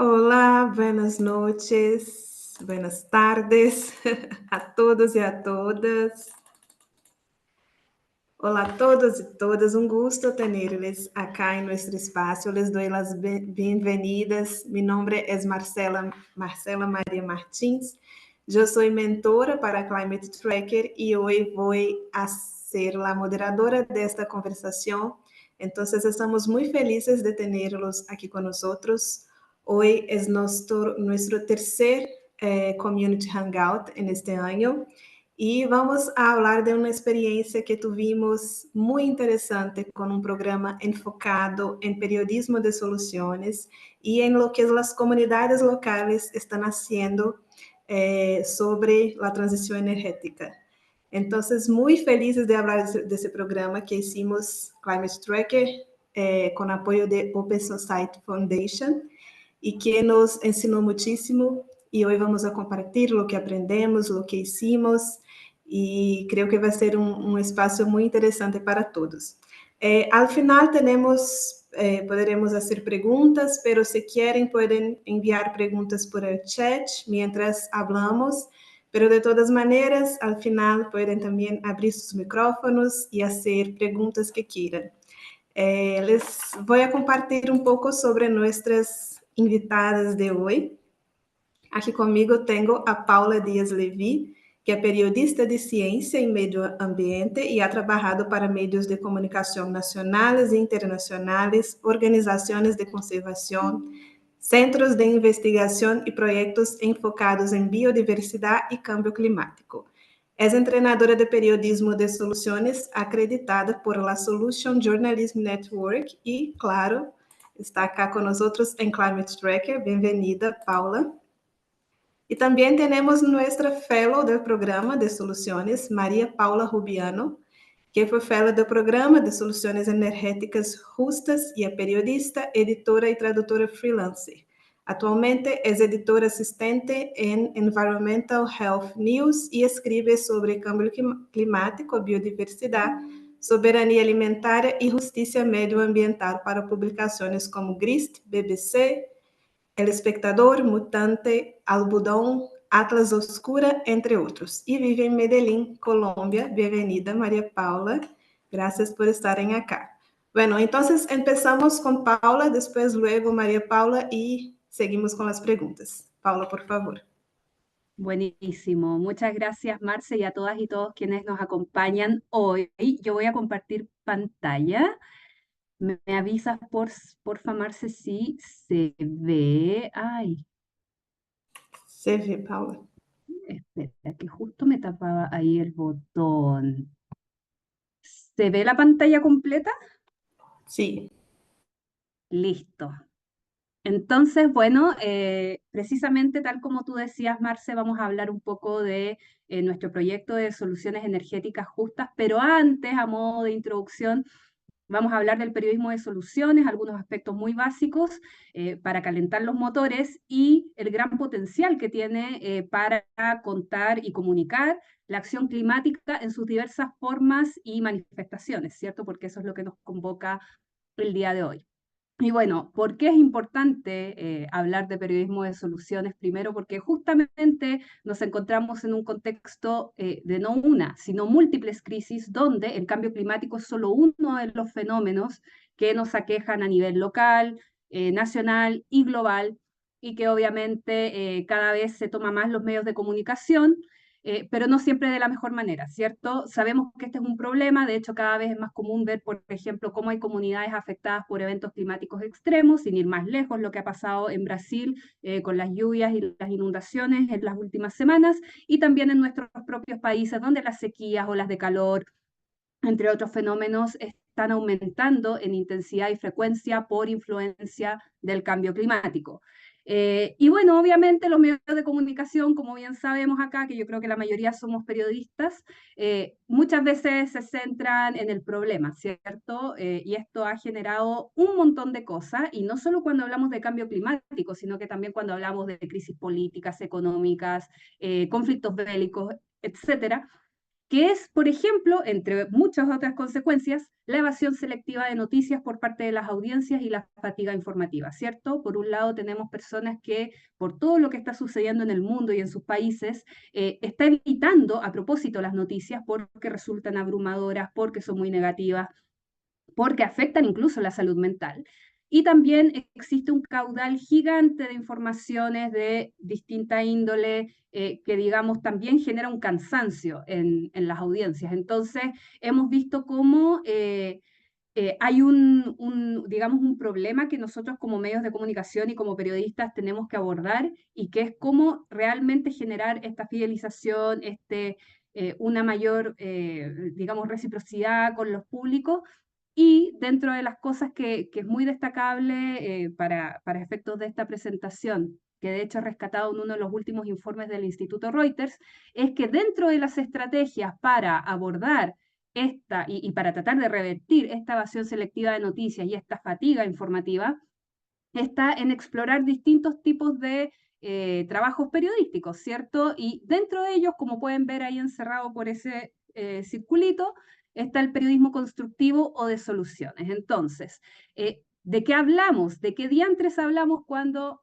Olá, buenas noches, buenas tardes a todos e a todas. Olá a todos e todas, um gusto tenerles acá em nosso espaço. Les doy las bienvenidas. Mi nombre es Marcela Maria Martins. Eu sou mentora para Climate Tracker e hoje vou a ser a moderadora desta conversação. Então, estamos muito felizes de tê-los aqui conosco. Hoje é nosso terceiro Community Hangout neste ano. E vamos a falar de uma experiência que tivemos muito interessante com um programa enfocado em periodismo de soluções e em lo que as comunidades locais estão fazendo sobre a transição energética. Então, muito felizes de falar desse programa que hicimos Climate Tracker com apoio de Open Society Foundation e que nos ensinou muitíssimo. E hoje vamos a compartilhar o que aprendemos, o que hicimos, e creio que vai ser um espaço muito interessante para todos. Al final poderemos fazer perguntas, pero se querem podem enviar perguntas por el chat mientras hablamos, pero de todas maneiras, al final podem também abrir seus micrófonos e fazer perguntas que queiram. Les voy a compartilhar um pouco sobre nossas invitadas de hoje. Aqui comigo tenho a Paula Dias Levi, que é periodista de ciência e meio ambiente e ha trabalhado para meios de comunicação nacionais e internacionais, organizações de conservação, centros de investigação e projetos enfocados em biodiversidade e câmbio climático. É treinadora de periodismo de soluções acreditada por la Solution Journalism Network e, claro, está acá conosco em Climate Tracker. Bem-vinda, Paula. E também temos nossa fellow do programa de soluções, Maria Paula Rubiano, que foi fellow do programa de soluções energéticas justas e é periodista, editora e tradutora freelancer. Atualmente é editora assistente em Environmental Health News e escreve sobre câmbio climático, biodiversidade, soberania alimentar e justiça medioambiental para publicações como GRIST, BBC, El Espectador, Mutante, Algodão, Atlas Oscura, entre outros. E vive em Medellín, Colômbia. Bem-vinda, Maria Paula. Gracias por estarem acá. Bueno, entonces empezamos con Paula, después luego María Paula y seguimos con las preguntas. Paula, por favor. Buenísimo, muchas gracias Marce y a todas y todos quienes nos acompañan hoy. Yo voy a compartir pantalla. ¿Me avisas porfa Marce si se ve? Ay, Se ve, Paula. espera, que justo me tapaba ahí el botón. ¿Se ve la pantalla completa? Sí. Listo. Entonces, bueno, precisamente tal como tú decías, Marce, vamos a hablar un poco de nuestro proyecto de soluciones energéticas justas, pero antes, a modo de introducción, vamos a hablar del periodismo de soluciones, algunos aspectos muy básicos para calentar los motores y el gran potencial que tiene para contar y comunicar la acción climática en sus diversas formas y manifestaciones, ¿cierto? Porque eso es lo que nos convoca el día de hoy. Y bueno, ¿por qué es importante hablar de periodismo de soluciones? Primero, porque justamente nos encontramos en un contexto de no una, sino múltiples crisis, donde el cambio climático es solo uno de los fenómenos que nos aquejan a nivel local, nacional y global, y que obviamente cada vez se toma más los medios de comunicación, pero no siempre de la mejor manera, ¿cierto? Sabemos que este es un problema, de hecho cada vez es más común ver, por ejemplo, cómo hay comunidades afectadas por eventos climáticos extremos, sin ir más lejos, lo que ha pasado en Brasil con las lluvias y las inundaciones en las últimas semanas, y también en nuestros propios países, donde las sequías, olas de calor, entre otros fenómenos, están aumentando en intensidad y frecuencia por influencia del cambio climático. Y bueno, obviamente los medios de comunicación, como bien sabemos acá, que yo creo que la mayoría somos periodistas, muchas veces se centran en el problema, ¿cierto? Y esto ha generado un montón de cosas, y no solo cuando hablamos de cambio climático, sino que también cuando hablamos de crisis políticas, económicas, conflictos bélicos, etcétera. que es, por ejemplo, entre muchas otras consecuencias, la evasión selectiva de noticias por parte de las audiencias y la fatiga informativa, ¿cierto? Por un lado tenemos personas que, por todo lo que está sucediendo en el mundo y en sus países, está evitando a propósito las noticias porque resultan abrumadoras, porque son muy negativas, porque afectan incluso la salud mental. Y también existe un caudal gigante de informaciones de distinta índole que, digamos, también genera un cansancio en las audiencias. Entonces, hemos visto cómo hay digamos, un problema que nosotros como medios de comunicación y como periodistas tenemos que abordar y que es cómo realmente generar esta fidelización, una mayor, digamos, reciprocidad con los públicos. Y dentro de las cosas que es muy destacable para efectos de esta presentación, que de hecho he rescatado en uno de los últimos informes del Instituto Reuters, es que dentro de las estrategias para abordar y para tratar de revertir esta evasión selectiva de noticias y esta fatiga informativa, está en explorar distintos tipos de trabajos periodísticos, ¿cierto? Y dentro de ellos, como pueden ver ahí encerrado por ese circulito, está el periodismo constructivo o de soluciones. Entonces, ¿de qué hablamos? ¿De qué diantres hablamos cuando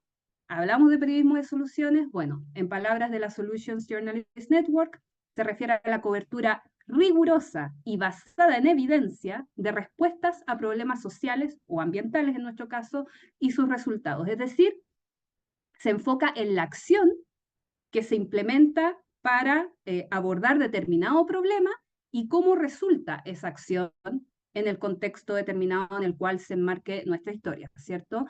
hablamos de periodismo de soluciones? Bueno, en palabras de la Solutions Journalists Network, se refiere a la cobertura rigurosa y basada en evidencia de respuestas a problemas sociales o ambientales, en nuestro caso, y sus resultados. Es decir, se enfoca en la acción que se implementa para abordar determinado problema y cómo resulta esa acción en el contexto determinado en el cual se enmarque nuestra historia, ¿cierto?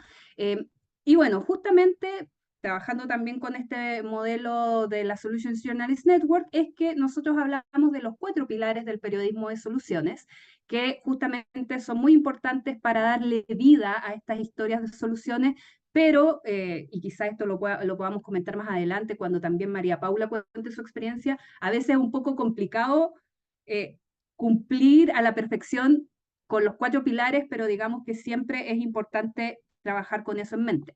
Y bueno, justamente trabajando también con este modelo de la Solutions Journalist Network, es que nosotros hablamos de los 4 pilares del periodismo de soluciones, que justamente son muy importantes para darle vida a estas historias de soluciones, pero, y quizá esto lo podamos comentar más adelante cuando también María Paula cuente su experiencia, a veces es un poco complicado eh, cumplir a la perfección con los 4 pilares, pero digamos que siempre es importante trabajar con eso en mente.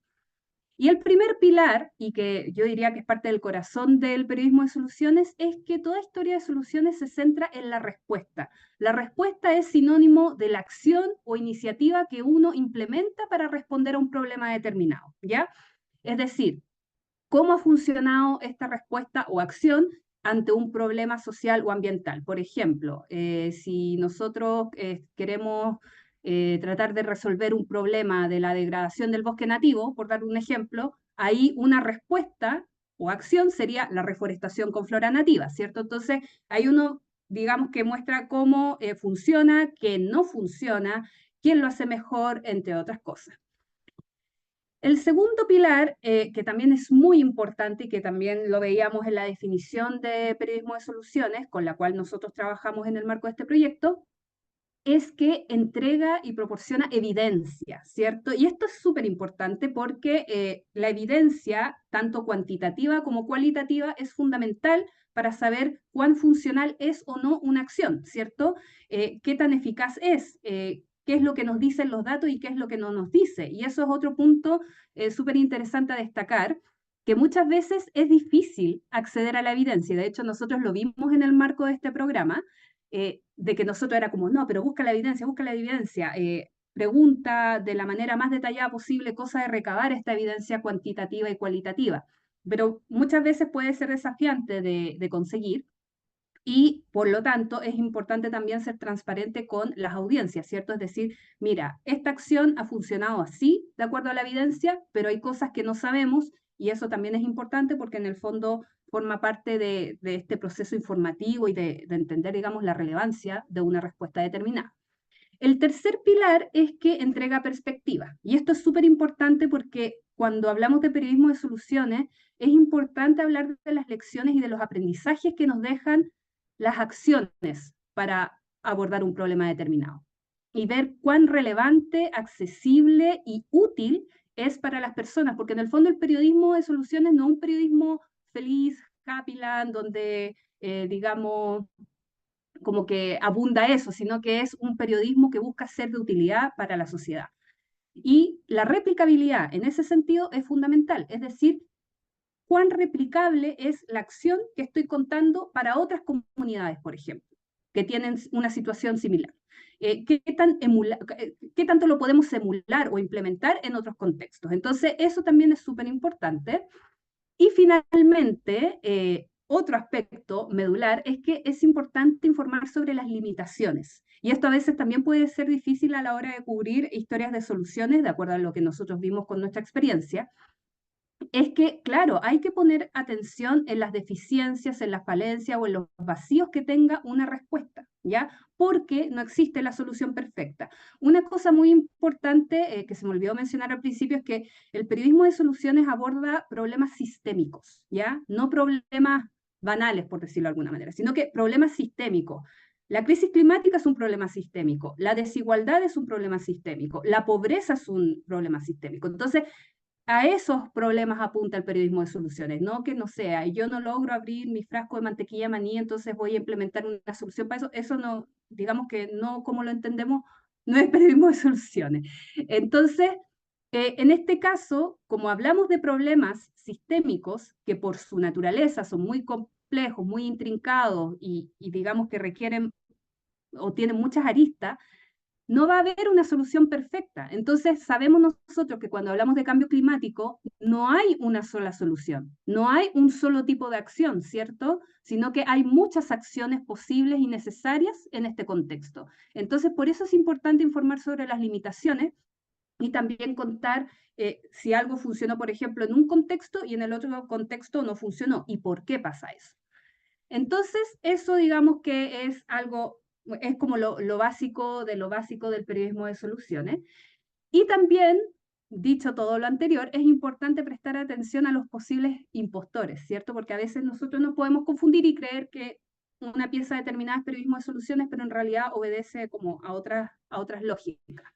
Y el primer pilar, y que yo diría que es parte del corazón del periodismo de soluciones, es que toda historia de soluciones se centra en la respuesta. La respuesta es sinónimo de la acción o iniciativa que uno implementa para responder a un problema determinado, ¿ya? Es decir, cómo ha funcionado esta respuesta o acción ante un problema social o ambiental. Por ejemplo, si nosotros queremos tratar de resolver un problema de la degradación del bosque nativo, por dar un ejemplo, ahí una respuesta o acción sería la reforestación con flora nativa, ¿cierto? Entonces, hay uno, digamos, que muestra cómo funciona, qué no funciona, quién lo hace mejor, entre otras cosas. El segundo pilar, que también es muy importante y que también lo veíamos en la definición de periodismo de soluciones, con la cual nosotros trabajamos en el marco de este proyecto, es que entrega y proporciona evidencia, ¿cierto? Y esto es súper importante porque la evidencia, tanto cuantitativa como cualitativa, es fundamental para saber cuán funcional es o no una acción, ¿cierto? Qué tan eficaz es, qué es lo que nos dicen los datos y qué es lo que no nos dice. Y eso es otro punto súper interesante a destacar, que muchas veces es difícil acceder a la evidencia. De hecho, nosotros lo vimos en el marco de este programa, de que nosotros era como, no, pero busca la evidencia, pregunta de la manera más detallada posible, cosa de recabar esta evidencia cuantitativa y cualitativa. Pero muchas veces puede ser desafiante de conseguir y por lo tanto es importante también ser transparente con las audiencias, ¿cierto? Es decir, mira, esta acción ha funcionado así, de acuerdo a la evidencia, pero hay cosas que no sabemos y eso también es importante porque en el fondo forma parte de este proceso informativo y de entender, digamos, la relevancia de una respuesta determinada. El tercer pilar es que entrega perspectiva. Y esto es súper importante porque cuando hablamos de periodismo de soluciones, es importante hablar de las lecciones y de los aprendizajes que nos dejan las acciones para abordar un problema determinado. Y ver cuán relevante, accesible y útil es para las personas, porque en el fondo el periodismo de soluciones no es un periodismo feliz, happy land, donde, digamos, como que abunda eso, sino que es un periodismo que busca ser de utilidad para la sociedad. Y la replicabilidad en ese sentido es fundamental, es decir, cuán replicable es la acción que estoy contando para otras comunidades, por ejemplo, que tienen una situación similar. ¿Qué tanto lo podemos emular o implementar en otros contextos? Entonces, eso también es súper importante. Y finalmente, otro aspecto medular es que es importante informar sobre las limitaciones. Y esto a veces también puede ser difícil a la hora de cubrir historias de soluciones, de acuerdo a lo que nosotros vimos con nuestra experiencia, es que, claro, hay que poner atención en las deficiencias, en las falencias o en los vacíos que tenga una respuesta, ¿ya? Porque no existe la solución perfecta. Una cosa muy importante que se me olvidó mencionar al principio es que el periodismo de soluciones aborda problemas sistémicos, ¿ya? No problemas banales, por decirlo de alguna manera, sino que problemas sistémicos. La crisis climática es un problema sistémico, la desigualdad es un problema sistémico, la pobreza es un problema sistémico. Entonces, a esos problemas apunta el periodismo de soluciones, no que no sea, yo no logro abrir mi frasco de mantequilla maní, entonces voy a implementar una solución para eso. Eso no, digamos que no, como lo entendemos, no es periodismo de soluciones. Entonces, en este caso, como hablamos de problemas sistémicos que por su naturaleza son muy complejos, muy intrincados y digamos que requieren o tienen muchas aristas, no va a haber una solución perfecta. Entonces, sabemos nosotros que cuando hablamos de cambio climático, no hay una sola solución, no hay un solo tipo de acción, ¿cierto? Sino que hay muchas acciones posibles y necesarias en este contexto. Entonces, por eso es importante informar sobre las limitaciones y también contar si algo funcionó, por ejemplo, en un contexto y en el otro contexto no funcionó y por qué pasa eso. Entonces, eso digamos que es algo, es como lo básico de lo básico del periodismo de soluciones. Y también, dicho todo lo anterior, es importante prestar atención a los posibles impostores, ¿cierto? Porque a veces nosotros nos podemos confundir y creer que una pieza determinada es periodismo de soluciones, pero en realidad obedece como a otras lógicas.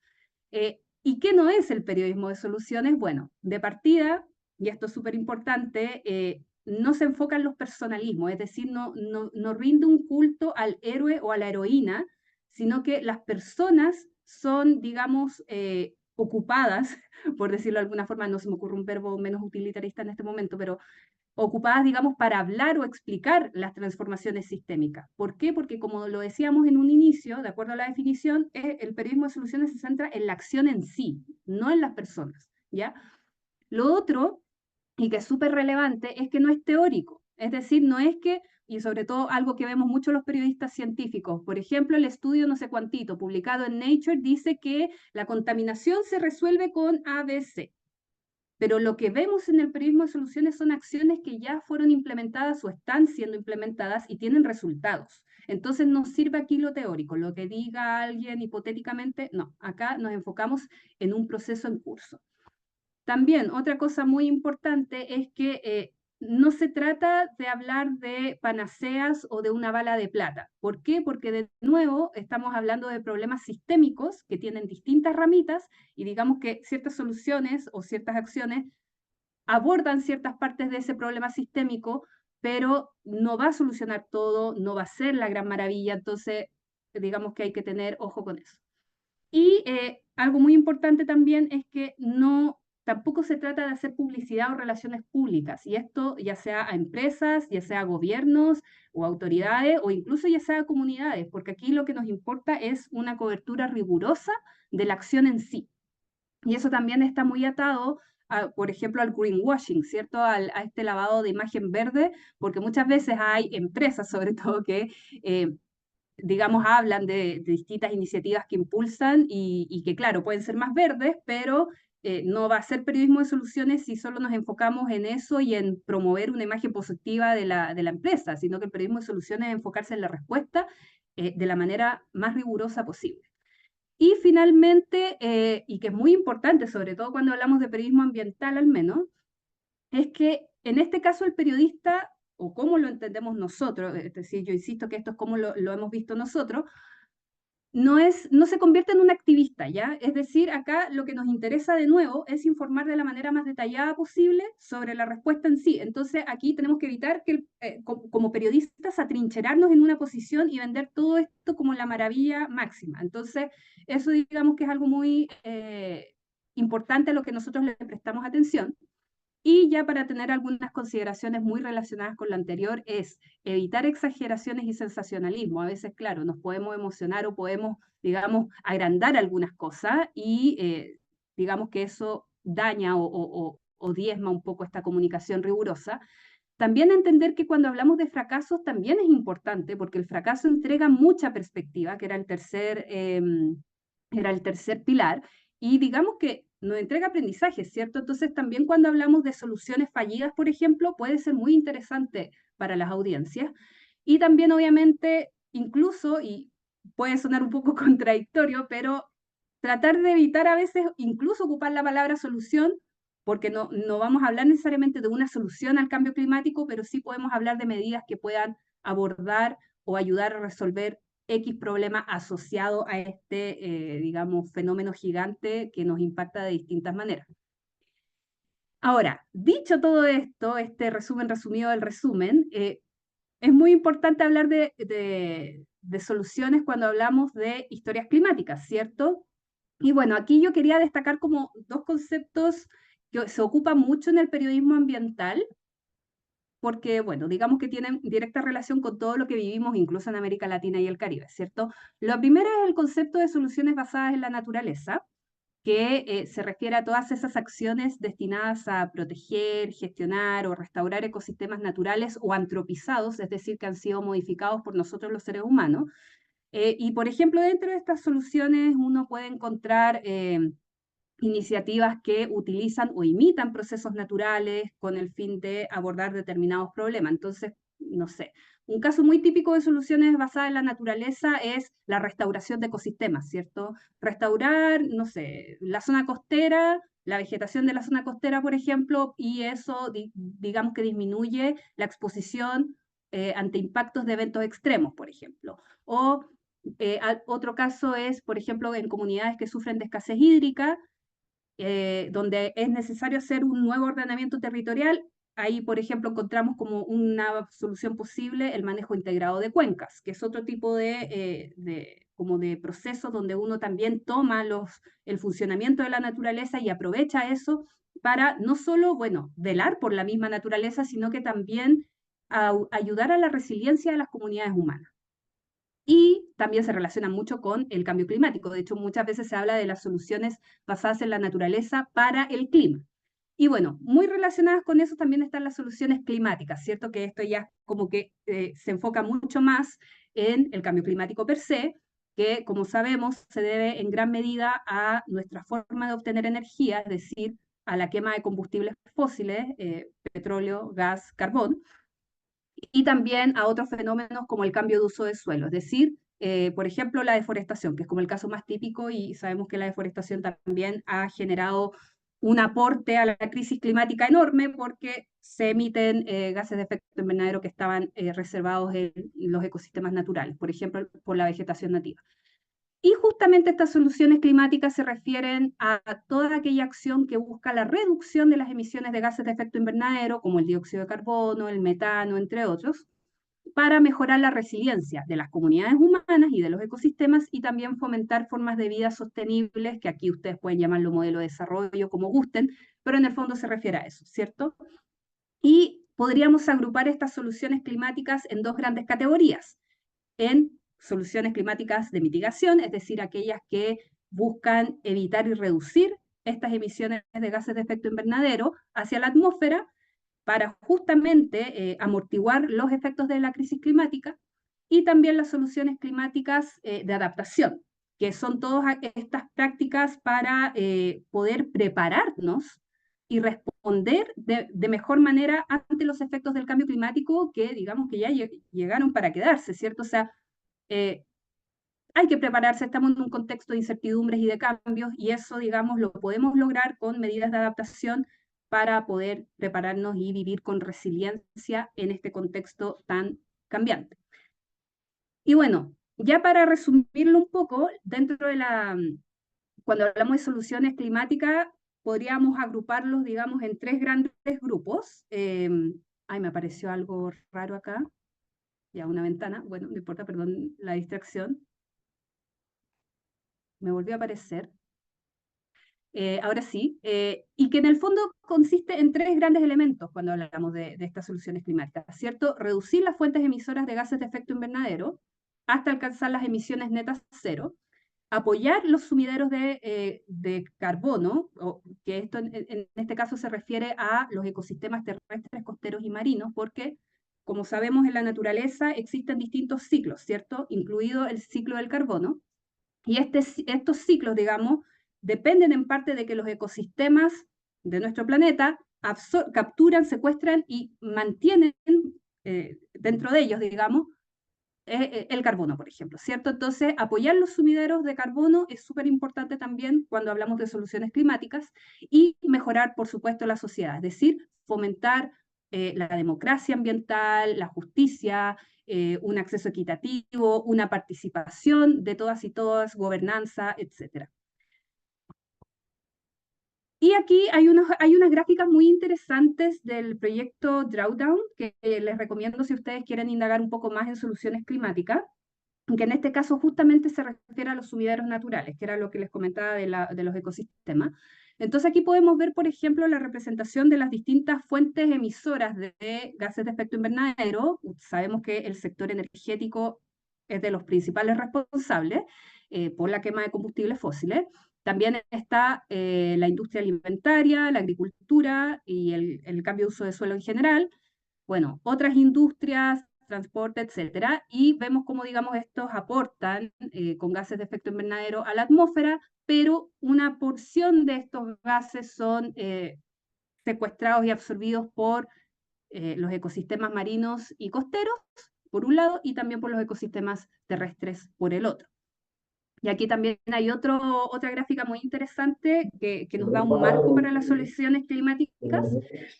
¿Y qué no es el periodismo de soluciones? Bueno, de partida, y esto es súper importante, no se enfoca en los personalismos, es decir, no rinde un culto al héroe o a la heroína, sino que las personas son, digamos, ocupadas, por decirlo de alguna forma, no se me ocurre un verbo menos utilitarista en este momento, pero ocupadas, digamos, para hablar o explicar las transformaciones sistémicas. ¿Por qué? Porque como lo decíamos en un inicio, de acuerdo a la definición, el periodismo de soluciones se centra en la acción en sí, no en las personas, ¿ya? Lo otro, y que es súper relevante, es que no es teórico, es decir, no es que, y sobre todo algo que vemos mucho los periodistas científicos, por ejemplo, el estudio no sé cuantito, publicado en Nature, dice que la contaminación se resuelve con ABC. Pero lo que vemos en el periodismo de soluciones son acciones que ya fueron implementadas o están siendo implementadas y tienen resultados. Entonces no sirve aquí lo teórico, lo que diga alguien hipotéticamente, no, acá nos enfocamos en un proceso en curso. También otra cosa muy importante es que no se trata de hablar de panaceas o de una bala de plata. ¿Por qué? Porque de nuevo estamos hablando de problemas sistémicos que tienen distintas ramitas y digamos que ciertas soluciones o ciertas acciones abordan ciertas partes de ese problema sistémico, pero no va a solucionar todo, no va a ser la gran maravilla, entonces digamos que hay que tener ojo con eso. Y algo muy importante también es que tampoco se trata de hacer publicidad o relaciones públicas, y esto ya sea a empresas, ya sea a gobiernos o autoridades, o incluso ya sea a comunidades, porque aquí lo que nos importa es una cobertura rigurosa de la acción en sí. Y eso también está muy atado, por ejemplo, al greenwashing, ¿cierto? A este lavado de imagen verde, porque muchas veces hay empresas, sobre todo, que digamos, hablan de distintas iniciativas que impulsan y que, claro, pueden ser más verdes, pero no va a ser periodismo de soluciones si solo nos enfocamos en eso y en promover una imagen positiva de la empresa, sino que el periodismo de soluciones es enfocarse en la respuesta de la manera más rigurosa posible. Y finalmente, y que es muy importante, sobre todo cuando hablamos de periodismo ambiental al menos, es que en este caso el periodista, o como lo entendemos nosotros, es decir, yo insisto que esto es como lo hemos visto nosotros, no se convierte en un activista, ¿ya? Es decir, acá lo que nos interesa de nuevo es informar de la manera más detallada posible sobre la respuesta en sí. Entonces, aquí tenemos que evitar que, como periodistas, atrincherarnos en una posición y vender todo esto como la maravilla máxima. Entonces, eso digamos que es algo muy importante a lo que nosotros le prestamos atención. Y ya para tener algunas consideraciones muy relacionadas con lo anterior es evitar exageraciones y sensacionalismo. A veces, claro, nos podemos emocionar o podemos, digamos, agrandar algunas cosas y digamos que eso daña o diezma un poco esta comunicación rigurosa. También entender que cuando hablamos de fracasos también es importante, porque el fracaso entrega mucha perspectiva, que era el tercer pilar, y digamos que nos entrega aprendizaje, ¿cierto? Entonces también cuando hablamos de soluciones fallidas, por ejemplo, puede ser muy interesante para las audiencias. Y también obviamente, incluso, y puede sonar un poco contradictorio, pero tratar de evitar a veces incluso ocupar la palabra solución, porque no vamos a hablar necesariamente de una solución al cambio climático, pero sí podemos hablar de medidas que puedan abordar o ayudar a resolver X problema asociado a este, digamos, fenómeno gigante que nos impacta de distintas maneras. Ahora, dicho todo esto, este resumen resumido del resumen, es muy importante hablar de soluciones cuando hablamos de historias climáticas, ¿cierto? Y bueno, aquí yo quería destacar como dos conceptos que se ocupan mucho en el periodismo ambiental, porque, bueno, digamos que tienen directa relación con todo lo que vivimos, incluso en América Latina y el Caribe, ¿cierto? Lo primero es el concepto de soluciones basadas en la naturaleza, que se refiere a todas esas acciones destinadas a proteger, gestionar o restaurar ecosistemas naturales o antropizados, es decir, que han sido modificados por nosotros los seres humanos. Y, por ejemplo, dentro de estas soluciones uno puede encontrar iniciativas que utilizan o imitan procesos naturales con el fin de abordar determinados problemas. Entonces, no sé, un caso muy típico de soluciones basadas en la naturaleza es la restauración de ecosistemas, ¿cierto? Restaurar, no sé, la zona costera, la vegetación de la zona costera, por ejemplo, y eso, digamos que disminuye la exposición ante impactos de eventos extremos, por ejemplo. O otro caso es, por ejemplo, en comunidades que sufren de escasez hídrica, donde es necesario hacer un nuevo ordenamiento territorial. Ahí, por ejemplo, encontramos como una solución posible el manejo integrado de cuencas, que es otro tipo como de proceso donde uno también toma el funcionamiento de la naturaleza y aprovecha eso para no solo, bueno, velar por la misma naturaleza, sino que también ayudar a la resiliencia de las comunidades humanas. Y también se relaciona mucho con el cambio climático. De hecho, muchas veces se habla de las soluciones basadas en la naturaleza para el clima. Y bueno, muy relacionadas con eso también están las soluciones climáticas, ¿cierto? Que esto ya como que se enfoca mucho más en el cambio climático per se, que como sabemos se debe en gran medida a nuestra forma de obtener energía, es decir, a la quema de combustibles fósiles, petróleo, gas, carbón, y también a otros fenómenos como el cambio de uso de suelo, es decir, por ejemplo, la deforestación, que es como el caso más típico, y sabemos que la deforestación también ha generado un aporte a la crisis climática enorme porque se emiten gases de efecto invernadero que estaban reservados en los ecosistemas naturales, por ejemplo, por la vegetación nativa. Y justamente estas soluciones climáticas se refieren a toda aquella acción que busca la reducción de las emisiones de gases de efecto invernadero, como el dióxido de carbono, el metano, entre otros, para mejorar la resiliencia de las comunidades humanas y de los ecosistemas y también fomentar formas de vida sostenibles, que aquí ustedes pueden llamarlo modelo de desarrollo, como gusten, pero en el fondo se refiere a eso, ¿cierto? Y podríamos agrupar estas soluciones climáticas en dos grandes categorías: en soluciones climáticas de mitigación, es decir, aquellas que buscan evitar y reducir estas emisiones de gases de efecto invernadero hacia la atmósfera para justamente amortiguar los efectos de la crisis climática, y también las soluciones climáticas de adaptación, que son todas estas prácticas para poder prepararnos y responder de mejor manera ante los efectos del cambio climático que digamos que ya llegaron para quedarse, ¿cierto? O sea, eh, hay que prepararse, estamos en un contexto de incertidumbres y de cambios, y eso, digamos, lo podemos lograr con medidas de adaptación para poder prepararnos y vivir con resiliencia en este contexto tan cambiante. Y bueno, ya para resumirlo un poco, cuando hablamos de soluciones climáticas, podríamos agruparlos, digamos, en tres grandes grupos. Ay, me apareció algo raro acá, ya una ventana, bueno, no importa, perdón la distracción. Me volvió a aparecer. ahora sí, y que en el fondo consiste en tres grandes elementos cuando hablamos de estas soluciones climáticas, ¿cierto? Reducir las fuentes emisoras de gases de efecto invernadero hasta alcanzar las emisiones netas cero, apoyar los sumideros de carbono, que esto en este caso se refiere a los ecosistemas terrestres, costeros y marinos, porque, como sabemos, en la naturaleza existen distintos ciclos, ¿cierto? Incluido el ciclo del carbono, y estos ciclos, digamos, dependen en parte de que los ecosistemas de nuestro planeta capturan, secuestran y mantienen dentro de ellos, digamos, el carbono, por ejemplo, ¿cierto? Entonces, apoyar los sumideros de carbono es súper importante también cuando hablamos de soluciones climáticas y mejorar, por supuesto, la sociedad, es decir, fomentar la democracia ambiental, la justicia, un acceso equitativo, una participación de todas y todas, gobernanza, etc. Y aquí hay unas gráficas muy interesantes del proyecto Drawdown, que les recomiendo si ustedes quieren indagar un poco más en soluciones climáticas, que en este caso justamente se refiere a los sumideros naturales, que era lo que les comentaba de los ecosistemas. Entonces aquí podemos ver, por ejemplo, la representación de las distintas fuentes emisoras de gases de efecto invernadero. Sabemos que el sector energético es de los principales responsables por la quema de combustibles fósiles. También está la industria alimentaria, la agricultura y el cambio de uso de suelo en general. Bueno, otras industrias, transporte, etcétera, y vemos cómo, digamos, estos aportan con gases de efecto invernadero a la atmósfera, pero una porción de estos gases son secuestrados y absorbidos por los ecosistemas marinos y costeros, por un lado, y también por los ecosistemas terrestres, por el otro. Y aquí también hay otra gráfica muy interesante que nos da un marco para las soluciones climáticas,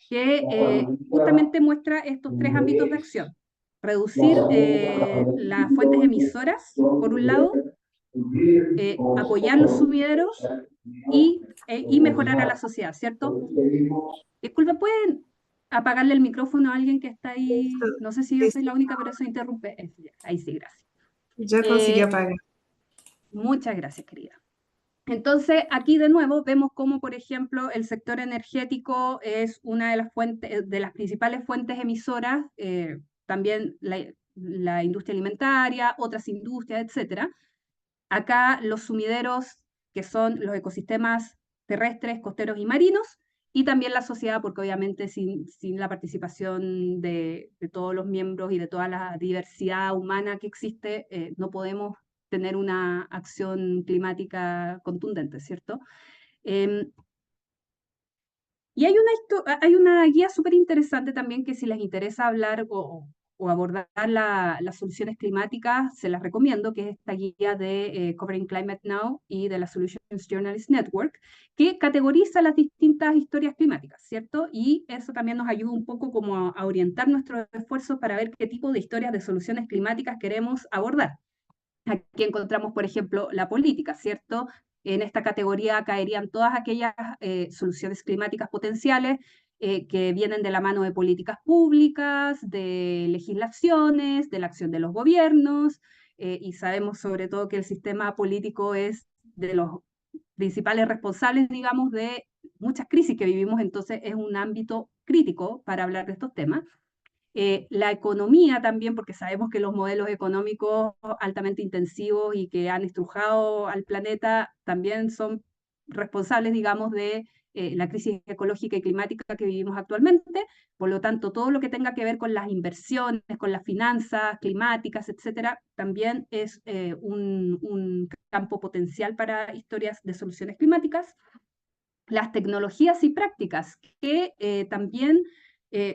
que justamente muestra estos tres ámbitos de acción. Reducir las fuentes emisoras, por un lado, apoyar los sumideros y mejorar a la sociedad, ¿cierto? Disculpe, ¿pueden apagarle el micrófono a alguien que está ahí? No sé si yo soy Listo. la única, pero eso interrumpe. Ahí sí, gracias. Ya consegui apagar. Muchas gracias, querida. Entonces, aquí de nuevo vemos cómo, por ejemplo, el sector energético es una de las fuentes, de las principales fuentes emisoras, también la industria alimentaria, otras industrias, etcétera. Acá los sumideros, que son los ecosistemas terrestres, costeros y marinos, y también la sociedad, porque obviamente sin la participación de todos los miembros y de toda la diversidad humana que existe, no podemos tener una acción climática contundente, ¿cierto? Eh, y hay una guía súper interesante también que si les interesa hablar o abordar las soluciones climáticas, se las recomiendo, que es esta guía de Covering Climate Now y de la Solutions Journalist Network, que categoriza las distintas historias climáticas, ¿cierto? Y eso también nos ayuda un poco como a orientar nuestros esfuerzos para ver qué tipo de historias de soluciones climáticas queremos abordar. Aquí encontramos, por ejemplo, la política, ¿cierto? En esta categoría caerían todas aquellas soluciones climáticas potenciales que vienen de la mano de políticas públicas, de legislaciones, de la acción de los gobiernos, y sabemos sobre todo que el sistema político es de los principales responsables, digamos, de muchas crisis que vivimos, entonces es un ámbito crítico para hablar de estos temas. La economía también, porque sabemos que los modelos económicos altamente intensivos y que han estrujado al planeta también son responsables, digamos, de la crisis ecológica y climática que vivimos actualmente. Por lo tanto, todo lo que tenga que ver con las inversiones, con las finanzas climáticas, etcétera, también es un campo potencial para historias de soluciones climáticas. Las tecnologías y prácticas, que también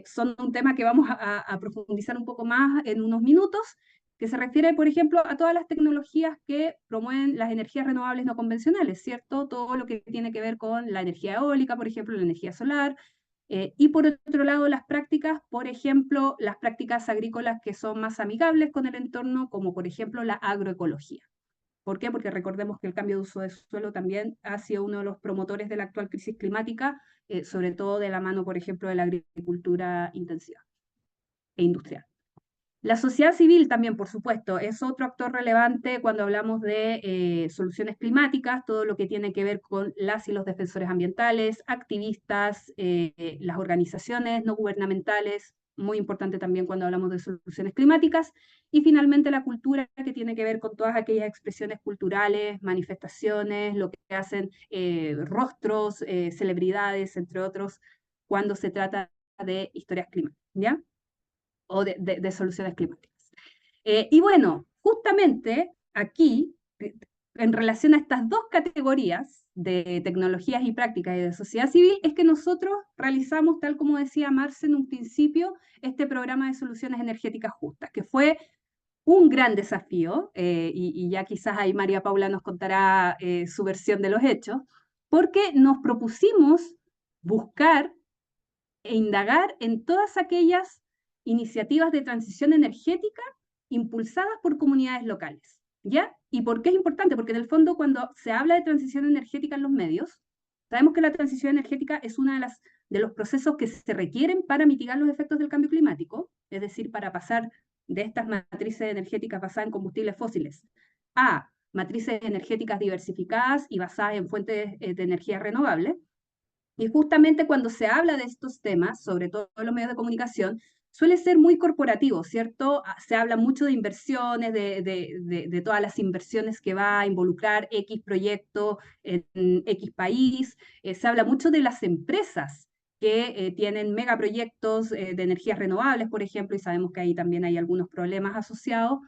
son un tema que vamos a profundizar un poco más en unos minutos, que se refiere, por ejemplo, a todas las tecnologías que promueven las energías renovables no convencionales, ¿cierto? Todo lo que tiene que ver con la energía eólica, por ejemplo, la energía solar, y por otro lado, las prácticas, por ejemplo, las prácticas agrícolas que son más amigables con el entorno, como por ejemplo la agroecología. ¿Por qué? Porque recordemos que el cambio de uso de suelo también ha sido uno de los promotores de la actual crisis climática, sobre todo de la mano, por ejemplo, de la agricultura intensiva e industrial. La sociedad civil también, por supuesto, es otro actor relevante cuando hablamos de soluciones climáticas, todo lo que tiene que ver con las y los defensores ambientales, activistas, las organizaciones no gubernamentales, muy importante también cuando hablamos de soluciones climáticas, y finalmente la cultura, que tiene que ver con todas aquellas expresiones culturales, manifestaciones, lo que hacen rostros, celebridades, entre otros, cuando se trata de historias climáticas, ¿ya? O de soluciones climáticas. Y bueno, justamente aquí, en relación a estas dos categorías de tecnologías y prácticas y de sociedad civil, es que nosotros realizamos, tal como decía Marce en un principio, este programa de soluciones energéticas justas, que fue un gran desafío, y ya quizás ahí María Paula nos contará su versión de los hechos, porque nos propusimos buscar e indagar en todas aquellas iniciativas de transición energética impulsadas por comunidades locales. ¿Ya? ¿Y por qué es importante? Porque en el fondo cuando se habla de transición energética en los medios, sabemos que la transición energética es uno de los procesos que se requieren para mitigar los efectos del cambio climático, es decir, para pasar de estas matrices energéticas basadas en combustibles fósiles a matrices energéticas diversificadas y basadas en fuentes de energía renovable. Y justamente cuando se habla de estos temas, sobre todo en los medios de comunicación, suele ser muy corporativo, ¿cierto? Se habla mucho de inversiones, de todas las inversiones que va a involucrar X proyecto en X país. Se habla mucho de las empresas que tienen megaproyectos de energías renovables, por ejemplo, y sabemos que ahí también hay algunos problemas asociados,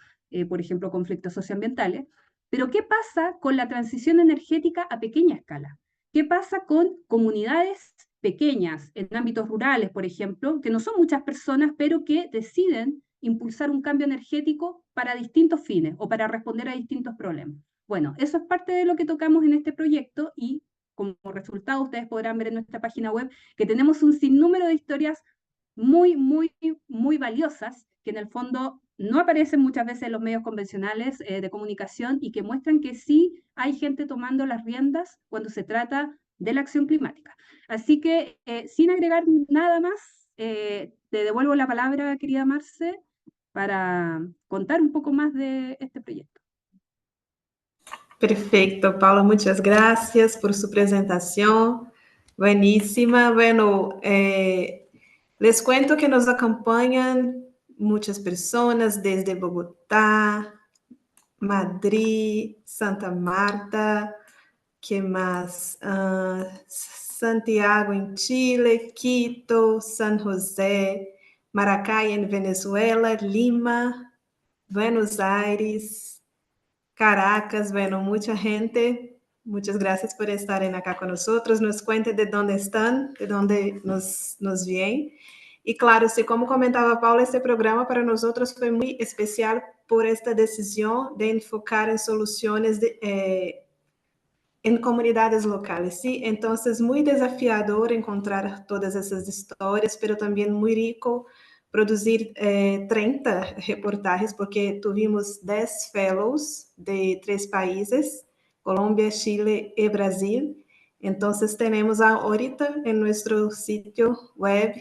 por ejemplo, conflictos socioambientales. Pero ¿qué pasa con la transición energética a pequeña escala? ¿Qué pasa con comunidades pequeñas en ámbitos rurales, por ejemplo, que no son muchas personas, pero que deciden impulsar un cambio energético para distintos fines o para responder a distintos problemas? Bueno, eso es parte de lo que tocamos en este proyecto y como resultado ustedes podrán ver en nuestra página web que tenemos un sinnúmero de historias muy, muy, muy valiosas que en el fondo no aparecen muchas veces en los medios convencionales de comunicación y que muestran que sí hay gente tomando las riendas cuando se trata de la acción climática. Así que, sin agregar nada más, te devuelvo la palabra, querida Marce, para contar un poco más de este proyecto. Perfecto, Paula, muchas gracias por su presentación. Buenísima. Bueno, les cuento que nos acompañan muchas personas desde Bogotá, Madrid, Santa Marta, ¿qué más? Santiago en Chile, Quito, San José, Maracay en Venezuela, Lima, Buenos Aires, Caracas, bueno, mucha gente. Muchas gracias por estar acá con nosotros. Nos cuente de dónde están, de dónde nos vienen. Y claro, sí, como comentaba Paula, este programa para nosotros fue muy especial por esta decisión de enfocar en soluciones en comunidades locales, ¿sí? Entonces, muy desafiador encontrar todas esas historias, pero también muy rico producir 30 reportajes, porque tuvimos 10 fellows de 3 países, Colombia, Chile y Brasil. Entonces, tenemos ahorita en nuestro sitio web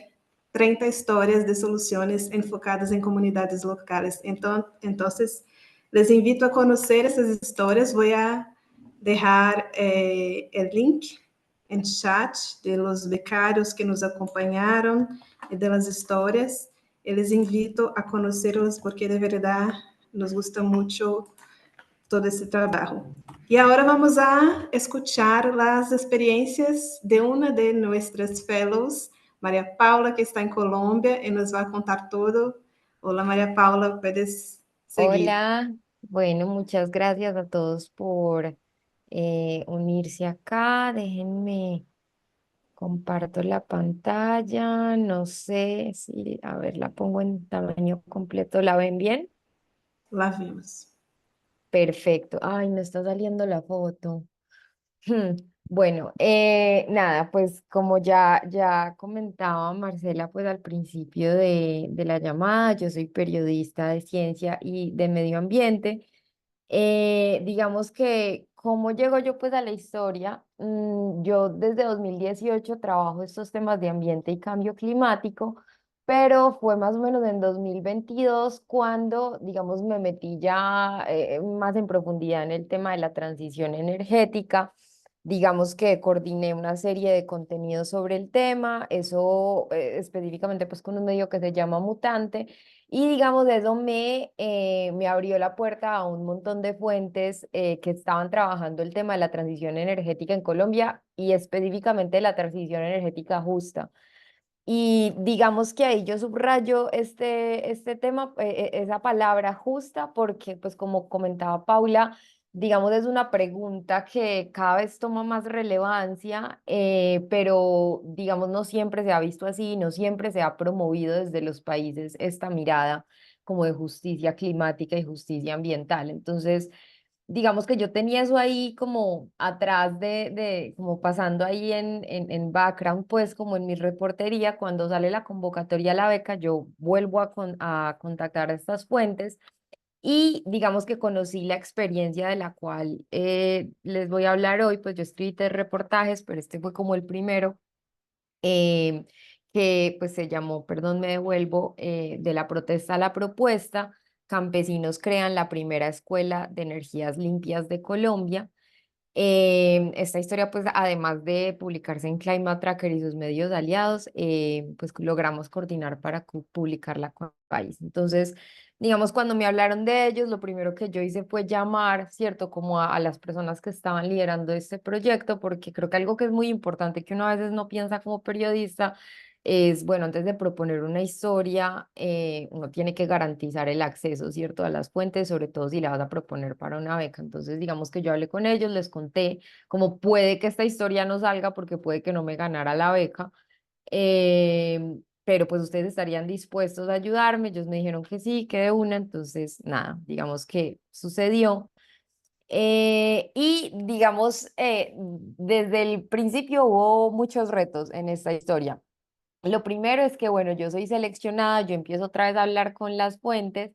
30 historias de soluciones enfocadas en comunidades locales. Entonces, les invito a conocer esas historias. Voy a dejar el link en chat de los becarios que nos acompañaron y de las historias. Y les invito a conocerlos porque de verdad nos gusta mucho todo ese trabajo. Y ahora vamos a escuchar las experiencias de una de nuestras fellows, María Paula, que está en Colombia y nos va a contar todo. Hola María Paula, puedes seguir. Hola, bueno, muchas gracias a todos por unirse acá. Déjenme, comparto la pantalla. No sé si, a ver, la pongo en tamaño completo. ¿La ven bien? La vimos. Perfecto. Ay, no está saliendo la foto. Bueno, nada, pues como ya comentaba Marcela, pues al principio de la llamada, yo soy periodista de ciencia y de medio ambiente. Digamos que, ¿cómo llego yo pues a la historia? Yo desde 2018 trabajo estos temas de ambiente y cambio climático, pero fue más o menos en 2022 cuando, digamos, me metí ya más en profundidad en el tema de la transición energética. Digamos que coordiné una serie de contenidos sobre el tema, eso específicamente pues con un medio que se llama Mutante, y digamos eso me abrió la puerta a un montón de fuentes que estaban trabajando el tema de la transición energética en Colombia y específicamente la transición energética justa. Y digamos que ahí yo subrayo este tema, esa palabra justa, porque pues como comentaba Paula, digamos es una pregunta que cada vez toma más relevancia, pero digamos no siempre se ha visto así, no siempre se ha promovido desde los países esta mirada como de justicia climática y justicia ambiental. Entonces, digamos que yo tenía eso ahí como atrás como pasando ahí en background, pues como en mi reportería, cuando sale la convocatoria a la beca, yo vuelvo a contactar a estas fuentes y digamos que conocí la experiencia de la cual les voy a hablar hoy, pues yo escribí 3 reportajes, pero este fue como el primero, eh, que pues se llamó, perdón, me devuelvo, de la protesta a la propuesta. Campesinos crean la primera escuela de energías limpias de Colombia. Esta historia, pues, además de publicarse en Climate Tracker y sus medios aliados, pues logramos coordinar para publicarla con el país. Entonces, digamos, cuando me hablaron de ellos, lo primero que yo hice fue llamar, ¿cierto?, como a las personas que estaban liderando este proyecto, porque creo que algo que es muy importante que uno a veces no piensa como periodista es, bueno, antes de proponer una historia, uno tiene que garantizar el acceso, ¿cierto?, a las fuentes, sobre todo si la vas a proponer para una beca. Entonces, digamos que yo hablé con ellos, les conté cómo puede que esta historia no salga porque puede que no me ganara la beca, pero pues ustedes estarían dispuestos a ayudarme. Ellos me dijeron que sí, que de una, entonces, nada, digamos que sucedió. Y digamos, desde el principio hubo muchos retos en esta historia. Lo primero es que, bueno, yo soy seleccionada, yo empiezo otra vez a hablar con las fuentes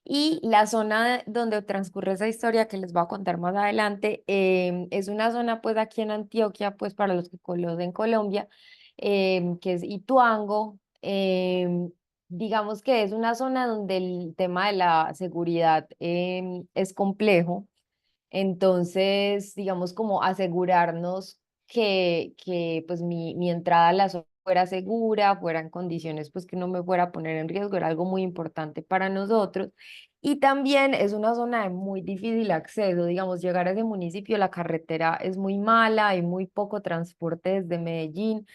y la zona donde transcurre esa historia que les voy a contar más adelante es una zona pues aquí en Antioquia, pues para los que conocen Colombia, que es Ituango. Digamos que es una zona donde el tema de la seguridad es complejo. Entonces, digamos, como asegurarnos que pues mi entrada a la zona fuera segura, fuera en condiciones pues que no me fuera a poner en riesgo, era algo muy importante para nosotros. Y también es una zona de muy difícil acceso, digamos, llegar a ese municipio, la carretera es muy mala, hay muy poco transporte desde Medellín.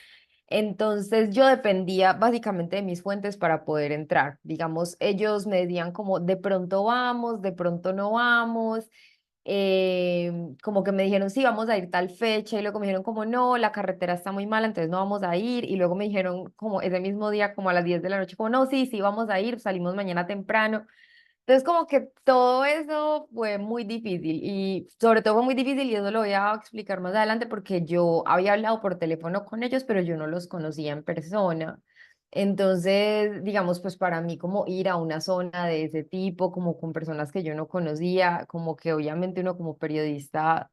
Entonces yo dependía básicamente de mis fuentes para poder entrar. Digamos, ellos me decían como de pronto vamos, de pronto no vamos. Como que me dijeron, sí, vamos a ir tal fecha, y luego me dijeron como, no, la carretera está muy mala, entonces no vamos a ir, y luego me dijeron como ese mismo día, como a las 10 de la noche, como, no, sí, sí, vamos a ir, salimos mañana temprano. Entonces como que todo eso fue muy difícil, y sobre todo fue muy difícil, y eso lo voy a explicar más adelante, porque yo había hablado por teléfono con ellos, pero yo no los conocía en persona. Entonces, digamos, pues para mí como ir a una zona de ese tipo, como con personas que yo no conocía, como que obviamente uno como periodista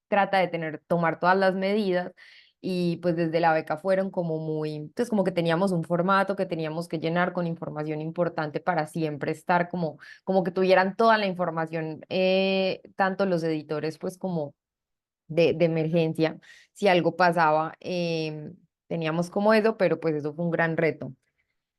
trata de tomar todas las medidas, y pues desde la beca fueron como muy, entonces como que teníamos un formato que teníamos que llenar con información importante para siempre estar como que tuvieran toda la información, tanto los editores pues como de emergencia, si algo pasaba. Teníamos como eso, pero pues eso fue un gran reto.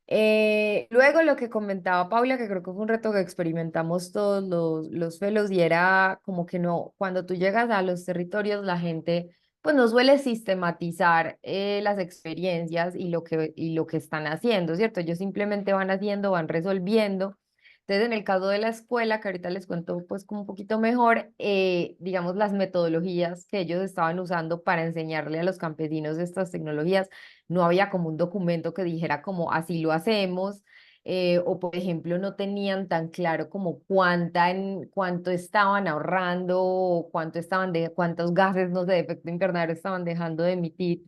Luego lo que comentaba Paula, que creo que fue un reto que experimentamos todos los fellows, y era como que no, cuando tú llegas a los territorios, la gente pues no suele sistematizar las experiencias y lo que están haciendo, ¿cierto? Ellos simplemente van haciendo, van resolviendo. Entonces, en el caso de la escuela, que ahorita les cuento pues como un poquito mejor, digamos las metodologías que ellos estaban usando para enseñarle a los campesinos estas tecnologías, no había como un documento que dijera como así lo hacemos, o por ejemplo no tenían tan claro como cuánto estaban ahorrando, o cuántos gases, no sé, de efecto invernadero estaban dejando de emitir.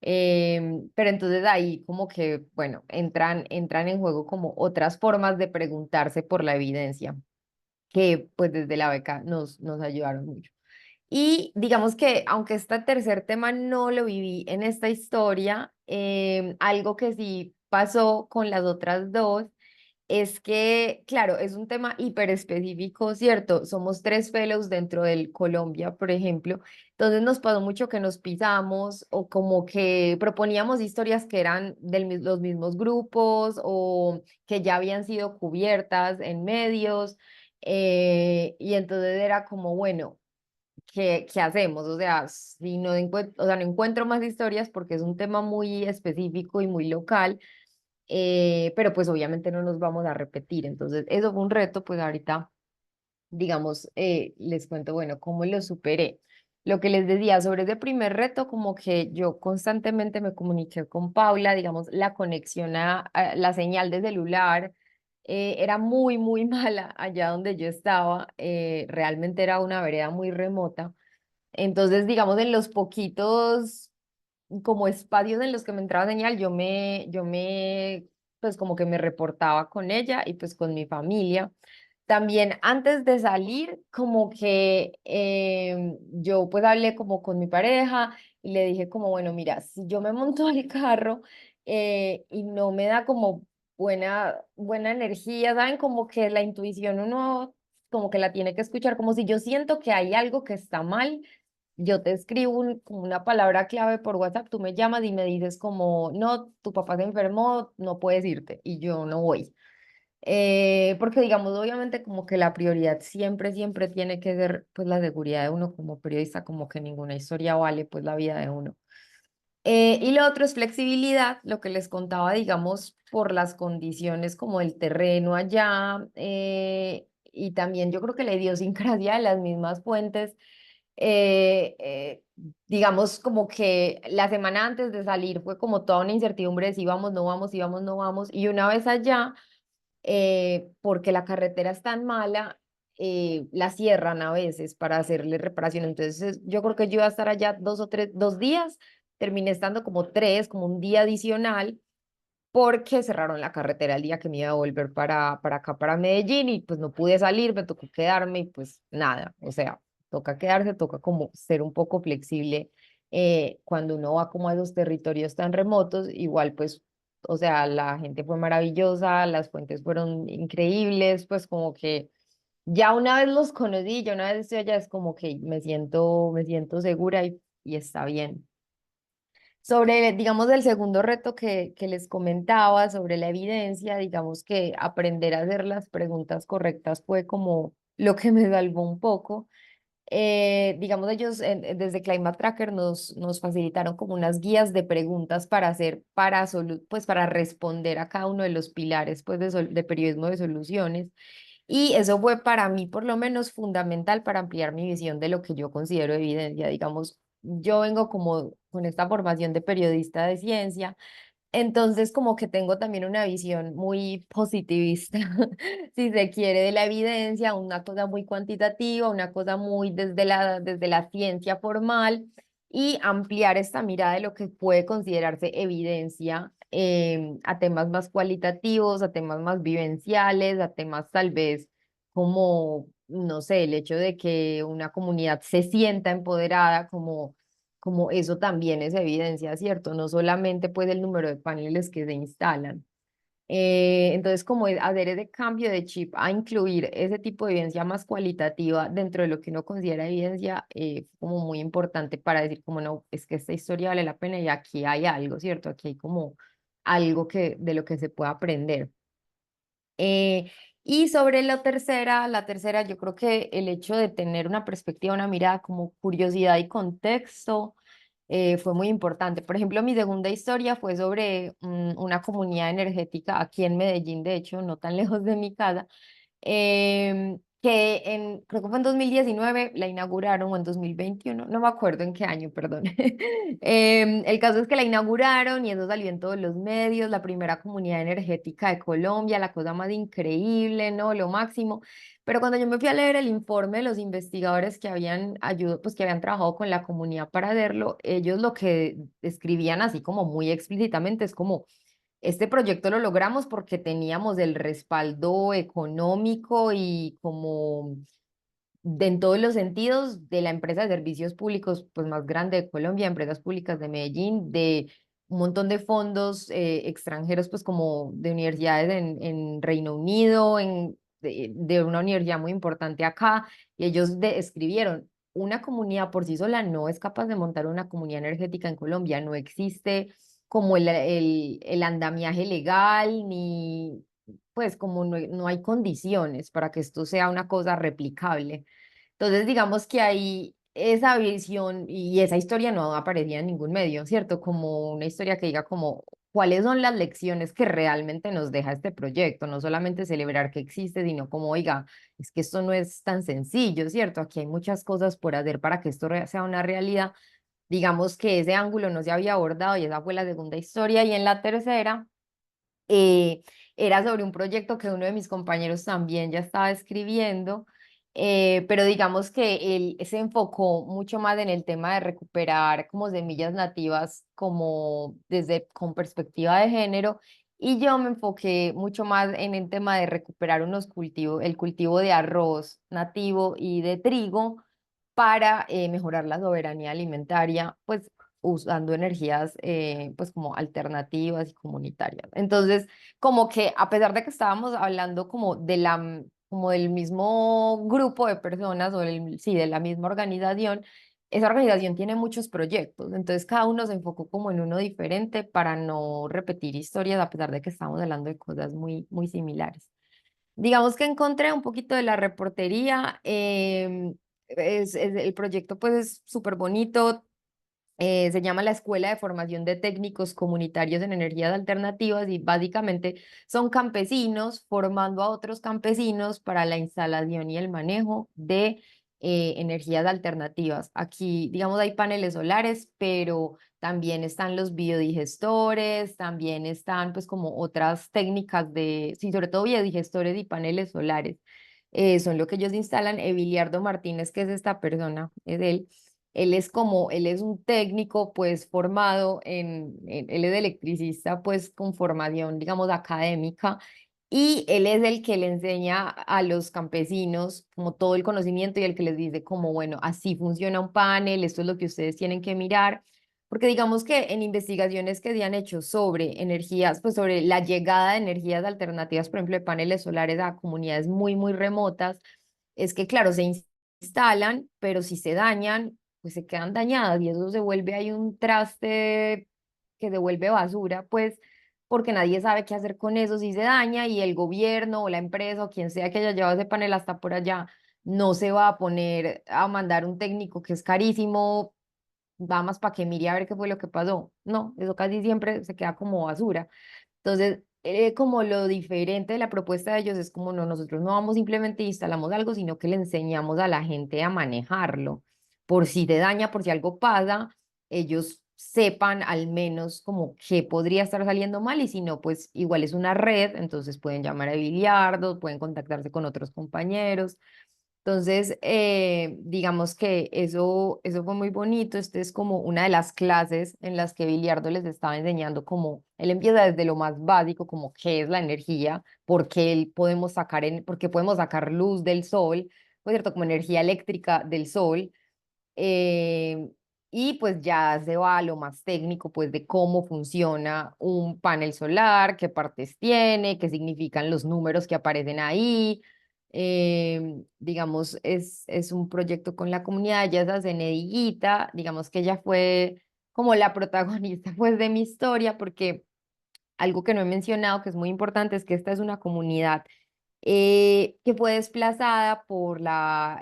Pero entonces ahí como que, bueno, entran en juego como otras formas de preguntarse por la evidencia, que pues desde la beca nos ayudaron mucho. Y digamos que aunque este tercer tema no lo viví en esta historia, algo que sí pasó con las otras dos es que, claro, es un tema hiper específico, ¿cierto? Somos tres fellows dentro del Colombia, por ejemplo. Entonces nos pasó mucho que nos pisamos o como que proponíamos historias que eran de los mismos grupos o que ya habían sido cubiertas en medios. Y entonces era como, bueno, ¿qué hacemos? O sea, si no o sea, no encuentro más historias porque es un tema muy específico y muy local, pero pues obviamente no nos vamos a repetir. Entonces, eso fue un reto, pues ahorita, digamos, les cuento, bueno, cómo lo superé. Lo que les decía sobre ese primer reto, como que yo constantemente me comuniqué con Paula, digamos, la conexión a la señal de celular era muy, muy mala allá donde yo estaba, realmente era una vereda muy remota. Entonces, digamos, en los poquitos como espacios en los que me entraba señal, pues como que me reportaba con ella y pues con mi familia. También antes de salir, como que yo pues hablé como con mi pareja y le dije como, bueno, mira, si yo me monto al carro y no me da como buena energía, ¿saben? Como que la intuición uno como que la tiene que escuchar, como si yo siento que hay algo que está mal, yo te escribo como una palabra clave por WhatsApp, tú me llamas y me dices como, no, tu papá se enfermó, no puedes irte y yo no voy. Porque digamos, obviamente como que la prioridad siempre, siempre tiene que ser pues la seguridad de uno como periodista, como que ninguna historia vale pues la vida de uno. Y lo otro es flexibilidad, lo que les contaba, digamos, por las condiciones como el terreno allá, y también yo creo que la idiosincrasia de las mismas fuentes, eh, eh, digamos, como que la semana antes de salir fue como toda una incertidumbre de si vamos, no vamos, si vamos, no vamos, y una vez allá, porque la carretera es tan mala, la cierran a veces para hacerle reparación. Entonces, yo creo que yo iba a estar allá 2 días, terminé estando como 3, como un día adicional, porque cerraron la carretera el día que me iba a volver para acá, para Medellín, y pues no pude salir, me tocó quedarme y pues nada, o sea, toca quedarse, toca como ser un poco flexible cuando uno va como a esos territorios tan remotos, igual pues, o sea, la gente fue maravillosa, las fuentes fueron increíbles, pues como que ya una vez los conocí, ya una vez estoy allá, es como que me siento segura y está bien. Sobre, digamos, el segundo reto que les comentaba sobre la evidencia, digamos que aprender a hacer las preguntas correctas fue como lo que me salvó un poco. Digamos, ellos desde Climate Tracker nos facilitaron como unas guías de preguntas para hacer, pues para responder a cada uno de los pilares pues de periodismo de soluciones. Y eso fue para mí, por lo menos, fundamental para ampliar mi visión de lo que yo considero evidencia. Digamos, yo vengo como con esta formación de periodista de ciencia, entonces como que tengo también una visión muy positivista, si se quiere, de la evidencia, una cosa muy cuantitativa, una cosa muy desde la ciencia formal, y ampliar esta mirada de lo que puede considerarse evidencia a temas más cualitativos, a temas más vivenciales, a temas tal vez como, no sé, el hecho de que una comunidad se sienta empoderada, como eso también es evidencia, ¿cierto? No solamente pues el número de paneles que se instalan. Entonces, como hacer ese cambio de chip a incluir ese tipo de evidencia más cualitativa dentro de lo que uno considera evidencia, fue como muy importante para decir como no, es que esta historia vale la pena y aquí hay algo, ¿cierto? Aquí hay como algo de lo que se puede aprender. Y sobre la tercera, yo creo que el hecho de tener una perspectiva, una mirada como curiosidad y contexto fue muy importante. Por ejemplo, mi segunda historia fue sobre una comunidad energética aquí en Medellín, de hecho, no tan lejos de mi casa, que creo que fue en 2019, la inauguraron, o en 2021, no me acuerdo en qué año, perdón. El caso es que la inauguraron y eso salió en todos los medios, la primera comunidad energética de Colombia, la cosa más increíble, ¿no? Lo máximo. Pero cuando yo me fui a leer el informe de los investigadores que habían ayudado, pues que habían trabajado con la comunidad para hacerlo, ellos lo que escribían así como muy explícitamente es como este proyecto lo logramos porque teníamos el respaldo económico y como en todos los sentidos de la empresa de servicios públicos pues más grande de Colombia, Empresas Públicas de Medellín, de un montón de fondos extranjeros, pues como de universidades en Reino Unido, de una universidad muy importante acá, y ellos escribieron, una comunidad por sí sola no es capaz de montar una comunidad energética en Colombia, no existe como el andamiaje legal, ni pues como no hay condiciones para que esto sea una cosa replicable. Entonces, digamos que ahí esa visión y esa historia no aparecía en ningún medio, ¿cierto? Como una historia que diga como cuáles son las lecciones que realmente nos deja este proyecto, no solamente celebrar que existe, sino como, oiga, es que esto no es tan sencillo, ¿cierto? Aquí hay muchas cosas por hacer para que esto sea una realidad. Digamos que ese ángulo no se había abordado y esa fue la segunda historia. Y en la tercera eh, era sobre un proyecto que uno de mis compañeros también ya estaba escribiendo, pero digamos que él se enfocó mucho más en el tema de recuperar como semillas nativas como con perspectiva de género, y yo me enfoqué mucho más en el tema de recuperar unos cultivos, el cultivo de arroz nativo y de trigo para mejorar la soberanía alimentaria, pues usando energías pues como alternativas y comunitarias. Entonces, como que a pesar de que estábamos hablando como como del mismo grupo de personas o sí, de la misma organización, esa organización tiene muchos proyectos, entonces cada uno se enfocó como en uno diferente para no repetir historias a pesar de que estamos hablando de cosas muy similares. Digamos que encontré un poquito de la reportería. El proyecto pues es súper bonito. Se llama la Escuela de Formación de Técnicos Comunitarios en Energías Alternativas y básicamente son campesinos formando a otros campesinos para la instalación y el manejo de energías alternativas. Aquí, digamos, hay paneles solares, pero también están los biodigestores, también están pues como otras técnicas sí, sobre todo biodigestores y paneles solares. Son lo que ellos instalan. Eviliardo Martínez, que es esta persona, es él. Él es un técnico pues formado él es electricista pues con formación digamos académica, y él es el que le enseña a los campesinos como todo el conocimiento y el que les dice como bueno, así funciona un panel, esto es lo que ustedes tienen que mirar, porque digamos que en investigaciones que se han hecho sobre energías, pues sobre la llegada de energías alternativas, por ejemplo de paneles solares a comunidades muy remotas, es que claro, instalan, pero si se dañan, pues se quedan dañadas y eso se vuelve ahí un traste que se vuelve basura, pues porque nadie sabe qué hacer con eso si se daña, y el gobierno o la empresa o quien sea que haya llevado ese panel hasta por allá no se va a poner a mandar un técnico que es carísimo, va más para que mire a ver qué fue lo que pasó. No, eso casi siempre se queda como basura. Entonces, como lo diferente de la propuesta de ellos es como no, nosotros no vamos simplemente instalamos algo, sino que le enseñamos a la gente a manejarlo. Por si te daña, por si algo pasa, ellos sepan al menos como qué podría estar saliendo mal, y si no, pues igual es una red, entonces pueden llamar a Biliardo, pueden contactarse con otros compañeros. Entonces, digamos que eso fue muy bonito. Este es como una de las clases en las que Biliardo les estaba enseñando como, él empieza desde lo más básico, como qué es la energía, por qué podemos sacar luz del sol, pues cierto, como energía eléctrica del sol, eh, y pues ya se va a lo más técnico, pues de cómo funciona un panel solar, qué partes tiene, qué significan los números que aparecen ahí. Digamos, es un proyecto con la comunidad, ella es Azenediguita, digamos que ella fue como la protagonista pues de mi historia, porque algo que no he mencionado que es muy importante es que esta es una comunidad que fue desplazada por la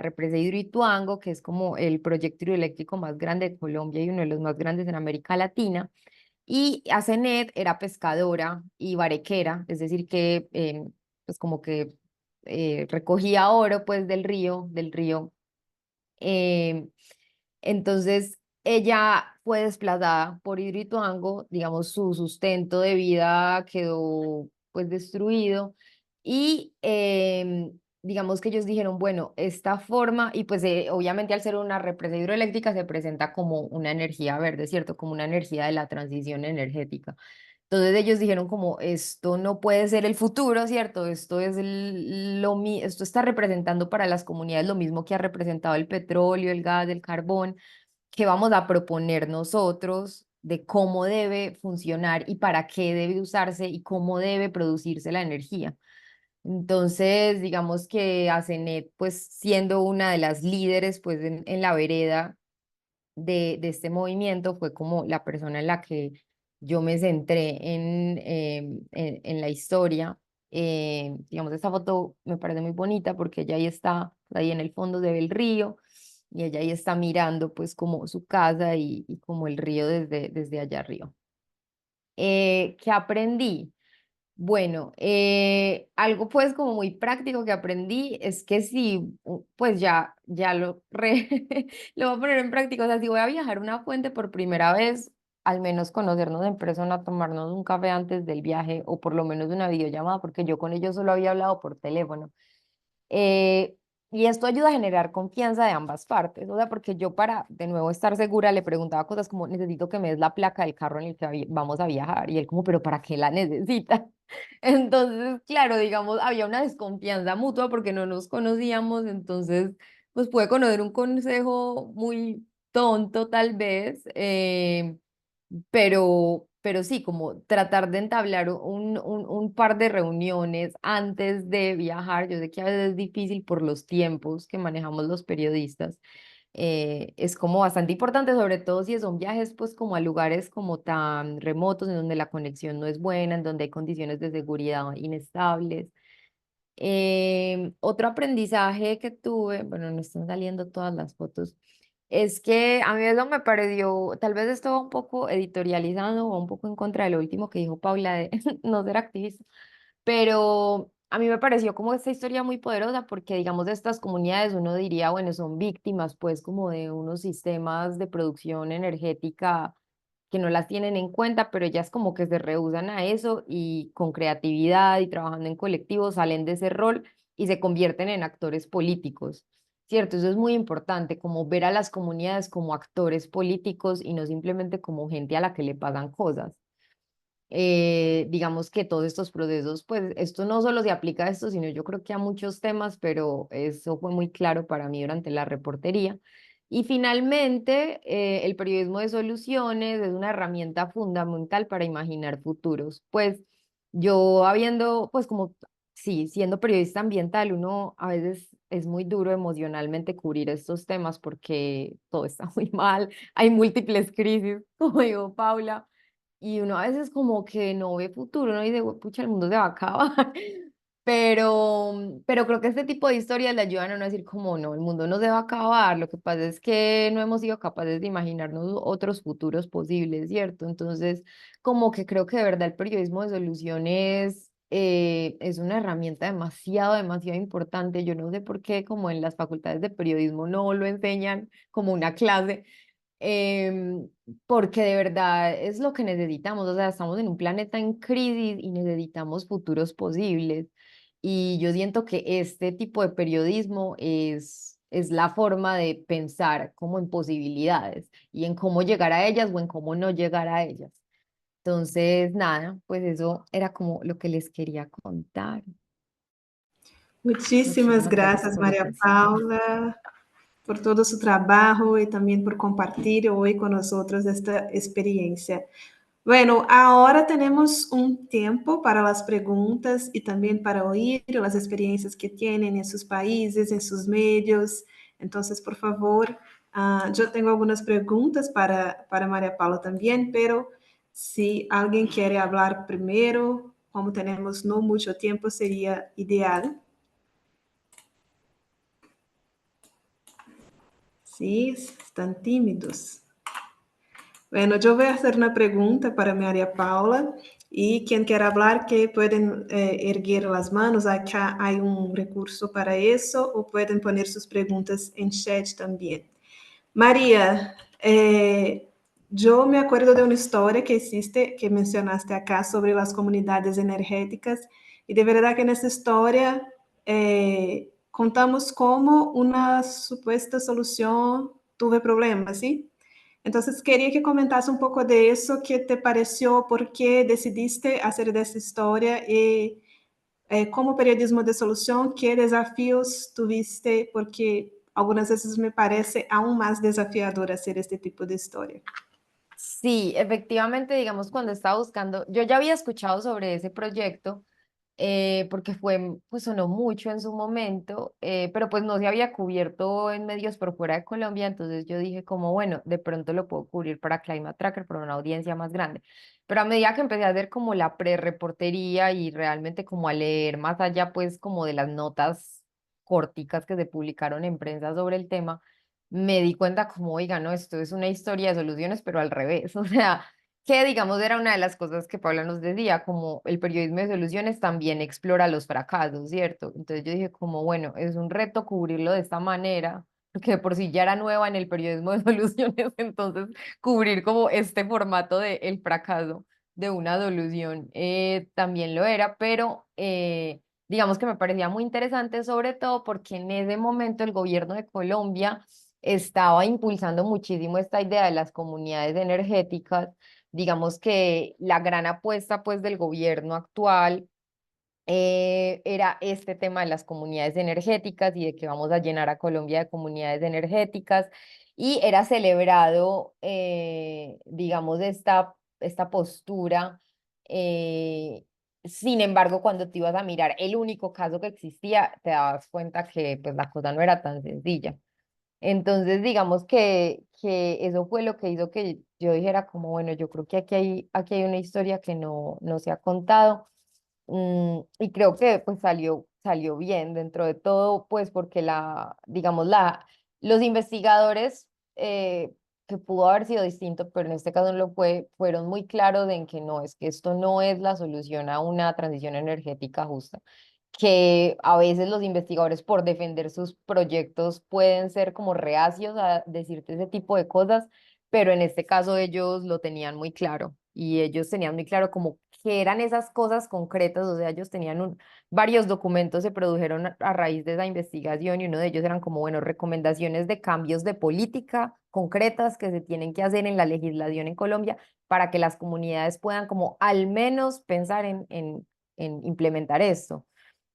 represa Hidroituango, que es como el proyecto hidroeléctrico más grande de Colombia y uno de los más grandes en América Latina. Y Asenet era pescadora y barequera, es decir, que pues como que recogía oro pues del río. em, entonces, ella fue desplazada por Hidroituango, digamos, su sustento de vida quedó pues destruido, y digamos que ellos dijeron, bueno, esta forma, y pues obviamente al ser una represa hidroeléctrica se presenta como una energía verde, ¿cierto? Como una energía de la transición energética. Entonces ellos dijeron como esto no puede ser el futuro, ¿cierto? Esto es esto está representando para las comunidades lo mismo que ha representado el petróleo, el gas, el carbón. ¿Qué vamos a proponer nosotros? de cómo debe funcionar y para qué debe usarse y cómo debe producirse la energía. Entonces, digamos que ACENET, pues siendo una de las líderes pues en la vereda de este movimiento, fue como la persona en la que yo me centré en la historia. Digamos, esta foto me parece muy bonita porque ella ahí está, ahí en el fondo se ve el río y ella ahí está mirando pues como su casa y como el río desde allá arriba. ¿Qué aprendí? Bueno, algo pues como muy práctico que aprendí es que si, pues ya lo voy a poner en práctica, o sea, si voy a viajar a una fuente por primera vez, al menos conocernos en persona, tomarnos un café antes del viaje o por lo menos una videollamada, porque yo con ellos solo había hablado por teléfono. Eh, y esto ayuda a generar confianza de ambas partes, o sea, porque yo para de nuevo estar segura le preguntaba cosas como necesito que me des la placa del carro en el que vamos a viajar y él como, pero ¿para qué la necesita? Entonces, claro, digamos, había una desconfianza mutua porque no nos conocíamos, entonces, pues puede conocer un consejo muy tonto tal vez, pero sí, como tratar de entablar un par de reuniones antes de viajar. Yo sé que a veces es difícil por los tiempos que manejamos los periodistas. Es como bastante importante, sobre todo si son viajes pues como a lugares como tan remotos en donde la conexión no es buena, en donde hay condiciones de seguridad inestables. Otro aprendizaje que tuve, bueno, no están saliendo todas las fotos, es que a mí eso me pareció, tal vez esto un poco editorializando o un poco en contra de lo último que dijo Paula de no ser activista, pero a mí me pareció como esta historia muy poderosa porque, digamos, de estas comunidades uno diría, bueno, son víctimas pues como de unos sistemas de producción energética que no las tienen en cuenta, pero ellas como que se rehúsan a eso y con creatividad y trabajando en colectivo salen de ese rol y se convierten en actores políticos, ¿cierto? Eso es muy importante, como ver a las comunidades como actores políticos y no simplemente como gente a la que le pagan cosas. Digamos que todos estos procesos, pues esto no solo se aplica a esto, sino yo creo que a muchos temas, pero eso fue muy claro para mí durante la reportería. Y finalmente, el periodismo de soluciones es una herramienta fundamental para imaginar futuros. Pues yo habiendo, pues como, sí, siendo periodista ambiental, uno a veces es muy duro emocionalmente cubrir estos temas porque todo está muy mal, hay múltiples crisis, como digo Paula, y uno a veces como que no ve futuro, uno dice, pucha, el mundo se va a acabar. Pero creo que este tipo de historias le ayudan a uno a decir como no, el mundo no se va a acabar, lo que pasa es que no hemos sido capaces de imaginarnos otros futuros posibles, ¿cierto? Entonces, como que creo que de verdad el periodismo de soluciones es una herramienta demasiado importante. Yo no sé por qué como en las facultades de periodismo no lo enseñan como una clase, em, porque de verdad es lo que necesitamos, o sea, estamos en un planeta en crisis y necesitamos futuros posibles. Y yo siento que este tipo de periodismo es la forma de pensar como en posibilidades y en cómo llegar a ellas o en cómo no llegar a ellas. Entonces, nada, pues eso era como lo que les quería contar. Muchísimas Muchísimas gracias gracias, por la María presentación. Paula, por todo su trabajo y también por compartir hoy con nosotros esta experiencia. Bueno, ahora tenemos un tiempo para las preguntas y también para oír las experiencias que tienen en sus países, en sus medios. Entonces, por favor, yo tengo algunas preguntas para María Paula también, pero si alguien quiere hablar primero, como tenemos no mucho tiempo, sería ideal. Sí, están tímidos. Bueno, yo voy a hacer una pregunta para María Paula y quien quiera hablar que pueden erguer las manos, acá hay un recurso para eso o pueden poner sus preguntas en chat también. María, yo me acuerdo de una historia que existe, que mencionaste acá sobre las comunidades energéticas y de verdad que en esa historia contamos cómo una supuesta solución tuvo problemas, ¿sí? Entonces, quería que comentasse um pouco disso, que te pareceu, por que decidiste fazer dessa história e, como periodismo de solução, que desafios tuviste, porque algumas vezes me parece aún mais desafiador fazer este tipo de história. Sí, efectivamente, digamos, cuando estaba buscando, yo ya había escuchado sobre ese proyecto, porque fue, pues sonó mucho en su momento, pero pues no se había cubierto en medios por fuera de Colombia, entonces yo dije como, bueno, de pronto lo puedo cubrir para Climate Tracker, para una audiencia más grande. Pero a medida que empecé a hacer como la pre-reportería y realmente como a leer más allá, pues como de las notas corticas que se publicaron en prensa sobre el tema, me di cuenta como, oiga, no, esto es una historia de soluciones, pero al revés. O sea, que digamos era una de las cosas que Paula nos decía, como el periodismo de soluciones también explora los fracasos, ¿cierto? Entonces yo dije como, bueno, es un reto cubrirlo de esta manera, porque de por sí ya era nueva en el periodismo de soluciones, entonces cubrir como este formato de el fracaso de una solución también lo era, pero digamos que me parecía muy interesante, sobre todo porque en ese momento el gobierno de Colombia estaba impulsando muchísimo esta idea de las comunidades energéticas. Digamos que la gran apuesta pues del gobierno actual era este tema de las comunidades energéticas y de que vamos a llenar a Colombia de comunidades energéticas y era celebrado, digamos, esta postura. eh, Sin embargo, cuando te ibas a mirar el único caso que existía, te dabas cuenta que pues la cosa no era tan sencilla. Entonces, digamos que eso fue lo que hizo que yo dijera como, bueno, yo creo que aquí hay una historia que no se ha contado. Y creo que pues salió bien dentro de todo, pues porque digamos, los investigadores, que pudo haber sido distinto, pero en este caso no lo fue, fueron muy claros en que no, es que esto no es la solución a una transición energética justa, que a veces los investigadores por defender sus proyectos pueden ser como reacios a decirte ese tipo de cosas, pero en este caso ellos lo tenían muy claro y ellos tenían muy claro como que eran esas cosas concretas, o sea, ellos tenían varios documentos se produjeron a raíz de esa investigación y uno de ellos eran como, bueno, recomendaciones de cambios de política concretas que se tienen que hacer en la legislación en Colombia para que las comunidades puedan como al menos pensar en implementar esto.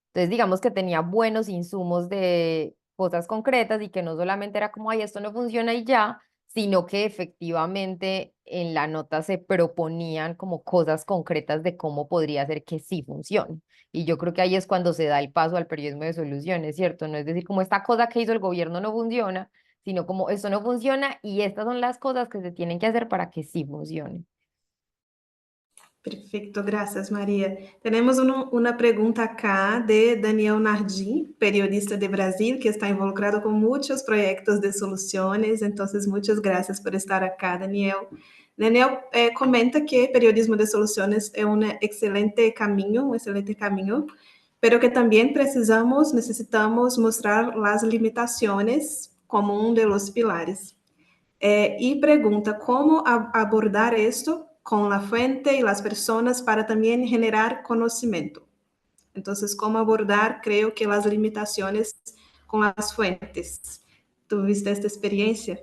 Entonces, digamos que tenía buenos insumos de cosas concretas y que no solamente era como, ay, esto no funciona y ya, sino que efectivamente en la nota se proponían como cosas concretas de cómo podría ser que sí funcione. Y yo creo que ahí es cuando se da el paso al periodismo de soluciones, ¿cierto? No es decir, como esta cosa que hizo el gobierno no funciona, sino como esto no funciona y estas son las cosas que se tienen que hacer para que sí funcione. Perfecto, gracias María. Tenemos una pregunta acá de Daniel Nardim, periodista de Brasil, que está involucrado con muchos proyectos de soluciones. Entonces, muchas gracias por estar acá, Daniel. Daniel comenta que periodismo de soluciones es un excelente camino, pero que también necesitamos mostrar las limitaciones como uno de los pilares. Y pregunta cómo abordar esto con la fuente y las personas para también generar conocimiento. Entonces, cómo abordar, creo que las limitaciones con las fuentes. ¿Tuviste esta experiencia?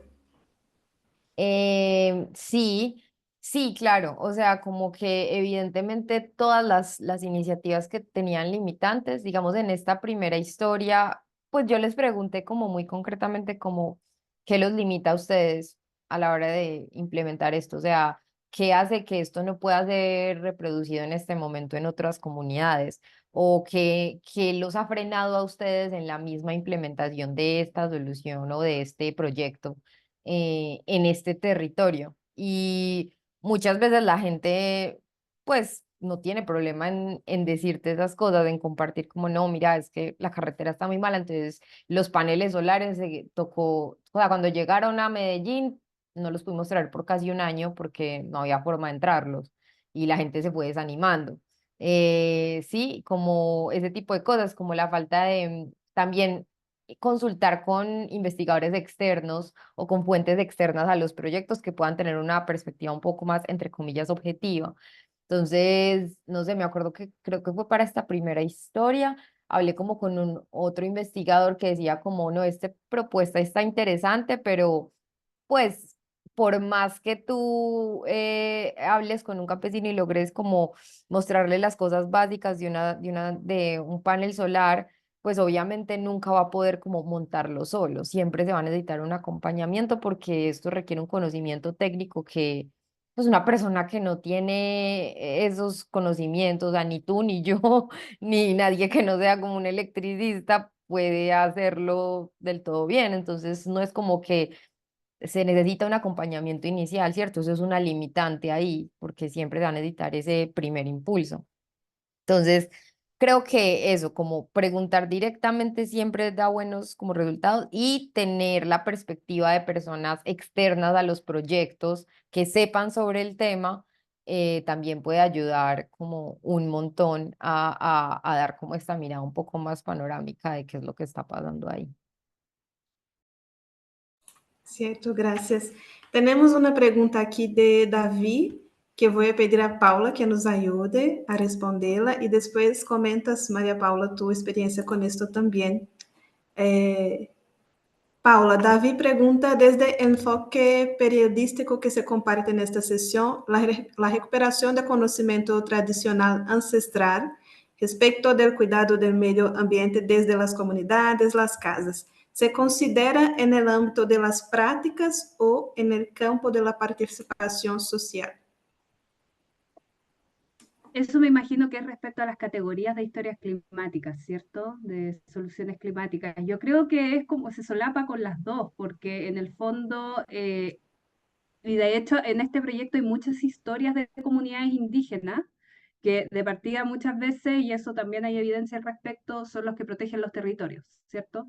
Sí, sí, claro. O sea, como que evidentemente todas las iniciativas que tenían limitantes, digamos, en esta primera historia, pues yo les pregunté como muy concretamente como, ¿qué los limita a ustedes a la hora de implementar esto? O sea, ¿qué hace que esto no pueda ser reproducido en este momento en otras comunidades? ¿O qué los ha frenado a ustedes en la misma implementación de esta solución o de este proyecto? En este territorio. Y muchas veces la gente, pues, no tiene problema en decirte esas cosas, en compartir como, no, mira, es que la carretera está muy mala, entonces los paneles solares se tocó, o sea, cuando llegaron a Medellín, no los pudimos traer por casi un año porque no había forma de entrarlos y la gente se fue desanimando. Sí, como ese tipo de cosas, como la falta de también consultar con investigadores externos o con fuentes externas a los proyectos que puedan tener una perspectiva un poco más, entre comillas, objetiva. Entonces, no sé, me acuerdo que creo que fue para esta primera historia, hablé como con un otro investigador que decía como, no, esta propuesta está interesante, pero pues por más que tú hables con un campesino y logres como mostrarle las cosas básicas de un panel solar, pues obviamente nunca va a poder como montarlo solo. Siempre se va a necesitar un acompañamiento porque esto requiere un conocimiento técnico que pues una persona que no tiene esos conocimientos, o sea, ni tú ni yo, ni nadie que no sea como un electricista puede hacerlo del todo bien. Entonces no es como que se necesita un acompañamiento inicial, ¿cierto? Eso es una limitante ahí, porque siempre se va a necesitar ese primer impulso. Entonces, creo que eso, como preguntar directamente siempre da buenos como resultados y tener la perspectiva de personas externas a los proyectos que sepan sobre el tema, también puede ayudar como un montón a dar como esta mirada un poco más panorámica de qué es lo que está pasando ahí. Cierto, gracias. Tenemos una pregunta aquí de David, que voy a pedir a Paula que nos ayude a responderla y después comentas, María Paula, tu experiencia con esto también. Eh, Paula, David pregunta desde el enfoque periodístico que se comparte en esta sesión, la recuperación de conocimiento tradicional ancestral respecto del cuidado del medio ambiente desde las comunidades, las casas. ¿Se considera en el ámbito de las prácticas o en el campo de la participación social? Eso me imagino que es respecto a las categorías de historias climáticas, ¿cierto? De soluciones climáticas. Yo creo que es como se solapa con las dos, porque en el fondo, y de hecho en este proyecto hay muchas historias de comunidades indígenas que de partida muchas veces, y eso también hay evidencia al respecto, son los que protegen los territorios, ¿cierto?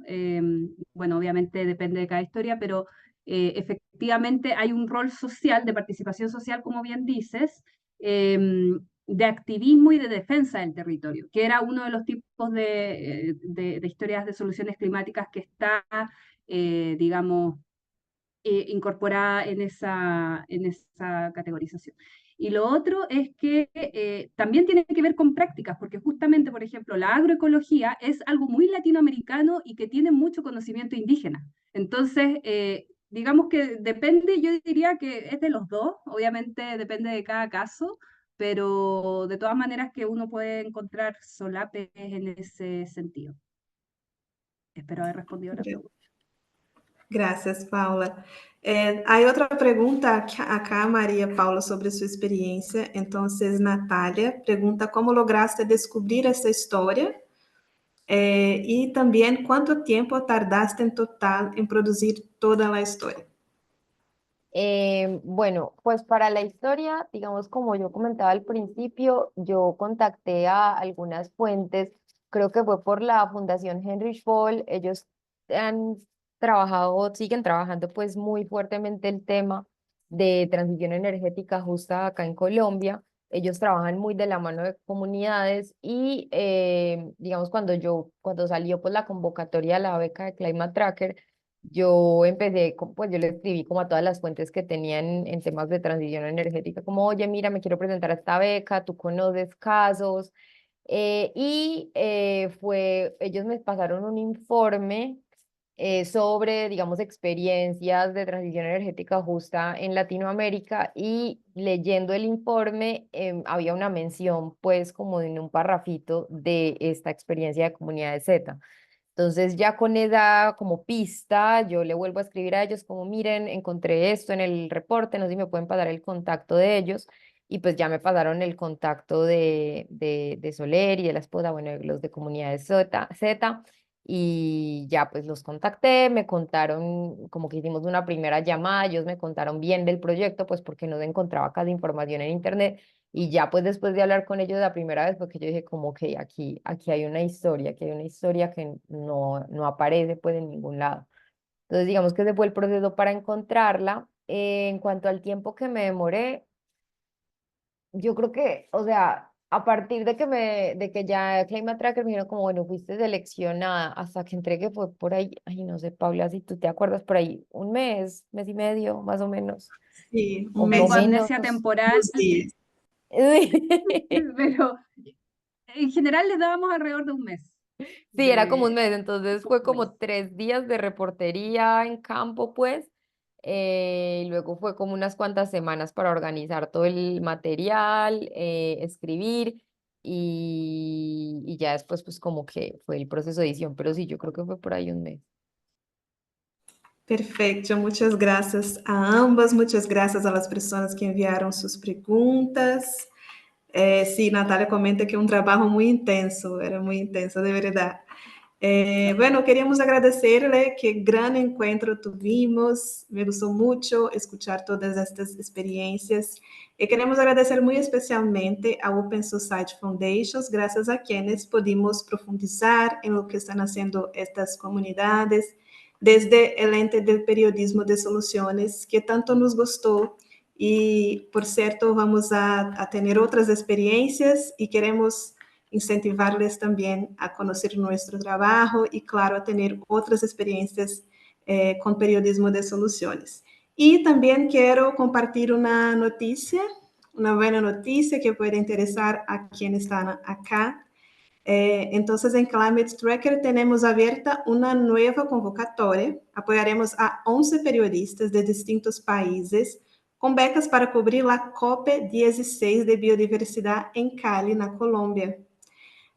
Bueno, obviamente depende de cada historia, pero efectivamente hay un rol social, de participación social, como bien dices, de activismo y de defensa del territorio, que era uno de los tipos de historias de soluciones climáticas que está, digamos, incorporada en esa categorización. Y lo otro es que también tiene que ver con prácticas, porque justamente, por ejemplo, la agroecología es algo muy latinoamericano y que tiene mucho conocimiento indígena. Entonces, digamos que depende, yo diría que es de los dos, obviamente depende de cada caso, pero de todas maneras que uno puede encontrar solapes en ese sentido. Espero haber respondido a la pregunta. Gracias, Paula. Hay otra pregunta acá, María Paula, sobre su experiencia. Entonces, Natalia pregunta cómo lograste descubrir esta historia y también cuánto tiempo tardaste en total en producir toda la historia. Bueno, pues para la historia, digamos, como yo comentaba al principio, yo contacté a algunas fuentes, creo que fue por la Fundación Heinrich Böll. Ellos han trabajado, siguen trabajando pues muy fuertemente el tema de transición energética justa acá en Colombia. Ellos trabajan muy de la mano de comunidades y digamos cuando salió pues la convocatoria a la beca de Climate Tracker, yo empecé, pues yo le escribí como a todas las fuentes que tenían en temas de transición energética, como, oye, mira, me quiero presentar a esta beca, tú conoces casos. Ellos me pasaron un informe sobre, digamos, experiencias de transición energética justa en Latinoamérica y leyendo el informe había una mención, pues, como en un parrafito de esta experiencia de comunidades Z. Entonces ya con esa como pista, yo le vuelvo a escribir a ellos como, miren, encontré esto en el reporte, no sé si me pueden pasar el contacto de ellos. Y pues ya me pasaron el contacto de Soler y de la esposa, bueno, los de comunidades Z, y ya pues los contacté, me contaron, como que hicimos una primera llamada, ellos me contaron bien del proyecto, pues porque no se encontraba casi información en internet. Y ya pues después de hablar con ellos la primera vez, porque yo dije como que aquí hay una historia, que hay una historia que no aparece pues en ningún lado. Entonces digamos que ese fue el proceso para encontrarla. En cuanto al tiempo que me demoré, yo creo que, o sea, a partir de que ya Climate Tracker me dijeron como, bueno, fuiste seleccionada hasta que entregué fue por ahí, ay, no sé, Paula, si tú te acuerdas, por ahí, un mes y medio, más o menos, Sí, o un no Tengo mes y amnesia menos. temporal, 2 días. pero en general les dábamos alrededor de un mes. Sí, era como un mes, De entonces fue un como mes. 3 días de reportería en campo, pues, y luego fue como unas cuantas semanas para organizar todo el material, escribir, y ya después, pues, como que fue el proceso de edición, pero sí, yo creo que fue por ahí un mes. Perfecto, muchas gracias a ambas, muchas gracias a las personas que enviaron sus preguntas. Sí, Natalia comenta que un trabajo muy intenso, era muy intenso, de verdad. Bueno, queríamos agradecerle, qué gran encuentro tuvimos, me gustó mucho escuchar todas estas experiencias. Y queremos agradecer muy especialmente a Open Society Foundations, gracias a quienes pudimos profundizar en lo que están haciendo estas comunidades, desde el ente del periodismo de soluciones, que tanto nos gustó. Y, por cierto, vamos a tener otras experiencias y queremos incentivarles también a conocer nuestro trabajo y, claro, a tener otras experiencias con periodismo de soluciones. Y también quiero compartir una noticia, una buena noticia que puede interesar a quienes están acá. Entonces, en Climate Tracker tenemos abierta una nueva convocatoria. Apoyaremos a 11 periodistas de distintos países con becas para cubrir la COP16 de Biodiversidad en Cali, na Colômbia.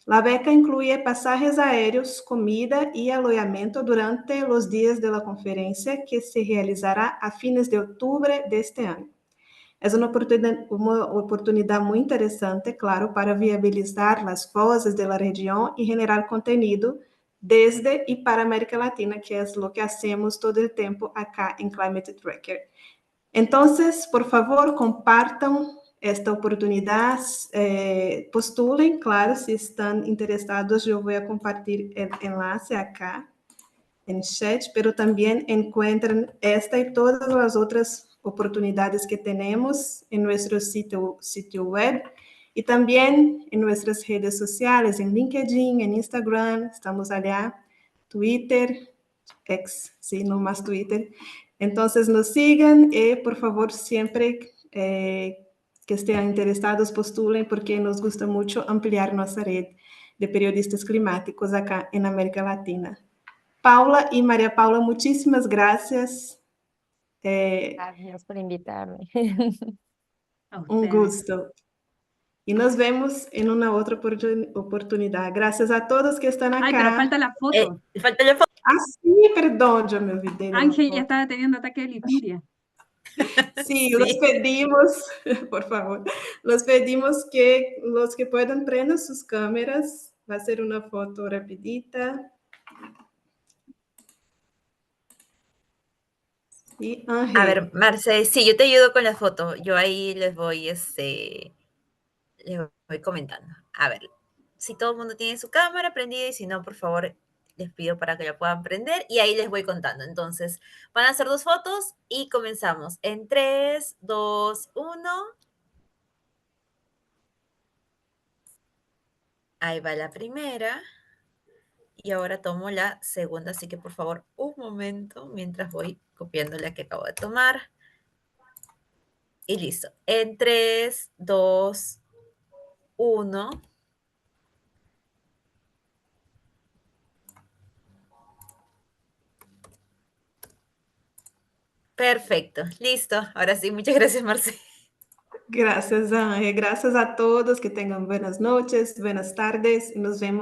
La beca incluye pasajes aéreos, comida y alojamiento durante los días de la conferencia que se realizará a fines de octubre de este año. Es una oportunidad muy interesante, claro, para viabilizar las voces de la región y generar contenido desde y para América Latina, que es lo que hacemos todo el tiempo acá en Climate Tracker. Entonces, por favor, compartan esta oportunidad, postulen, claro, si están interesados, yo voy a compartir el enlace acá en chat, pero también encuentran esta y todas las otras oportunidades que tenemos en nuestro sitio web y también en nuestras redes sociales, en LinkedIn, en Instagram, estamos allá, Twitter, X, sí, no más Twitter. Entonces nos sigan y por favor siempre que estén interesados postulen porque nos gusta mucho ampliar nuestra red de periodistas climáticos acá en América Latina. Paula y María Paula, muchísimas gracias. Gracias por invitarme. A Un ustedes. gusto. Y nos vemos en una otra oportunidad. Gracias a todos que están acá. Ay, pero falta la foto. Falta la foto. Ah, sí, perdón, yo me olvidé de la Ángel foto. ya estaba teniendo ataque de lipidia. Sí, Sí. los pedimos, por favor, los pedimos que los que puedan prender sus cámaras. Va a ser una foto rapidita. Y Ángel. A ver, Marce, sí, yo te ayudo con la foto. Yo ahí les voy comentando. A ver, si todo el mundo tiene su cámara prendida y si no, por favor, les pido para que la puedan prender y ahí les voy contando. Entonces, van a hacer 2 fotos y comenzamos. En 3, 2, 1. Ahí va la primera. Y ahora tomo la segunda, así que por favor, un momento mientras voy copiando la que acabo de tomar. Y listo. En 3, 2, 1. Perfecto, listo. Ahora sí, muchas gracias, Marce. Gracias, Ángel. Gracias a todos. Que tengan buenas noches, buenas tardes y nos vemos.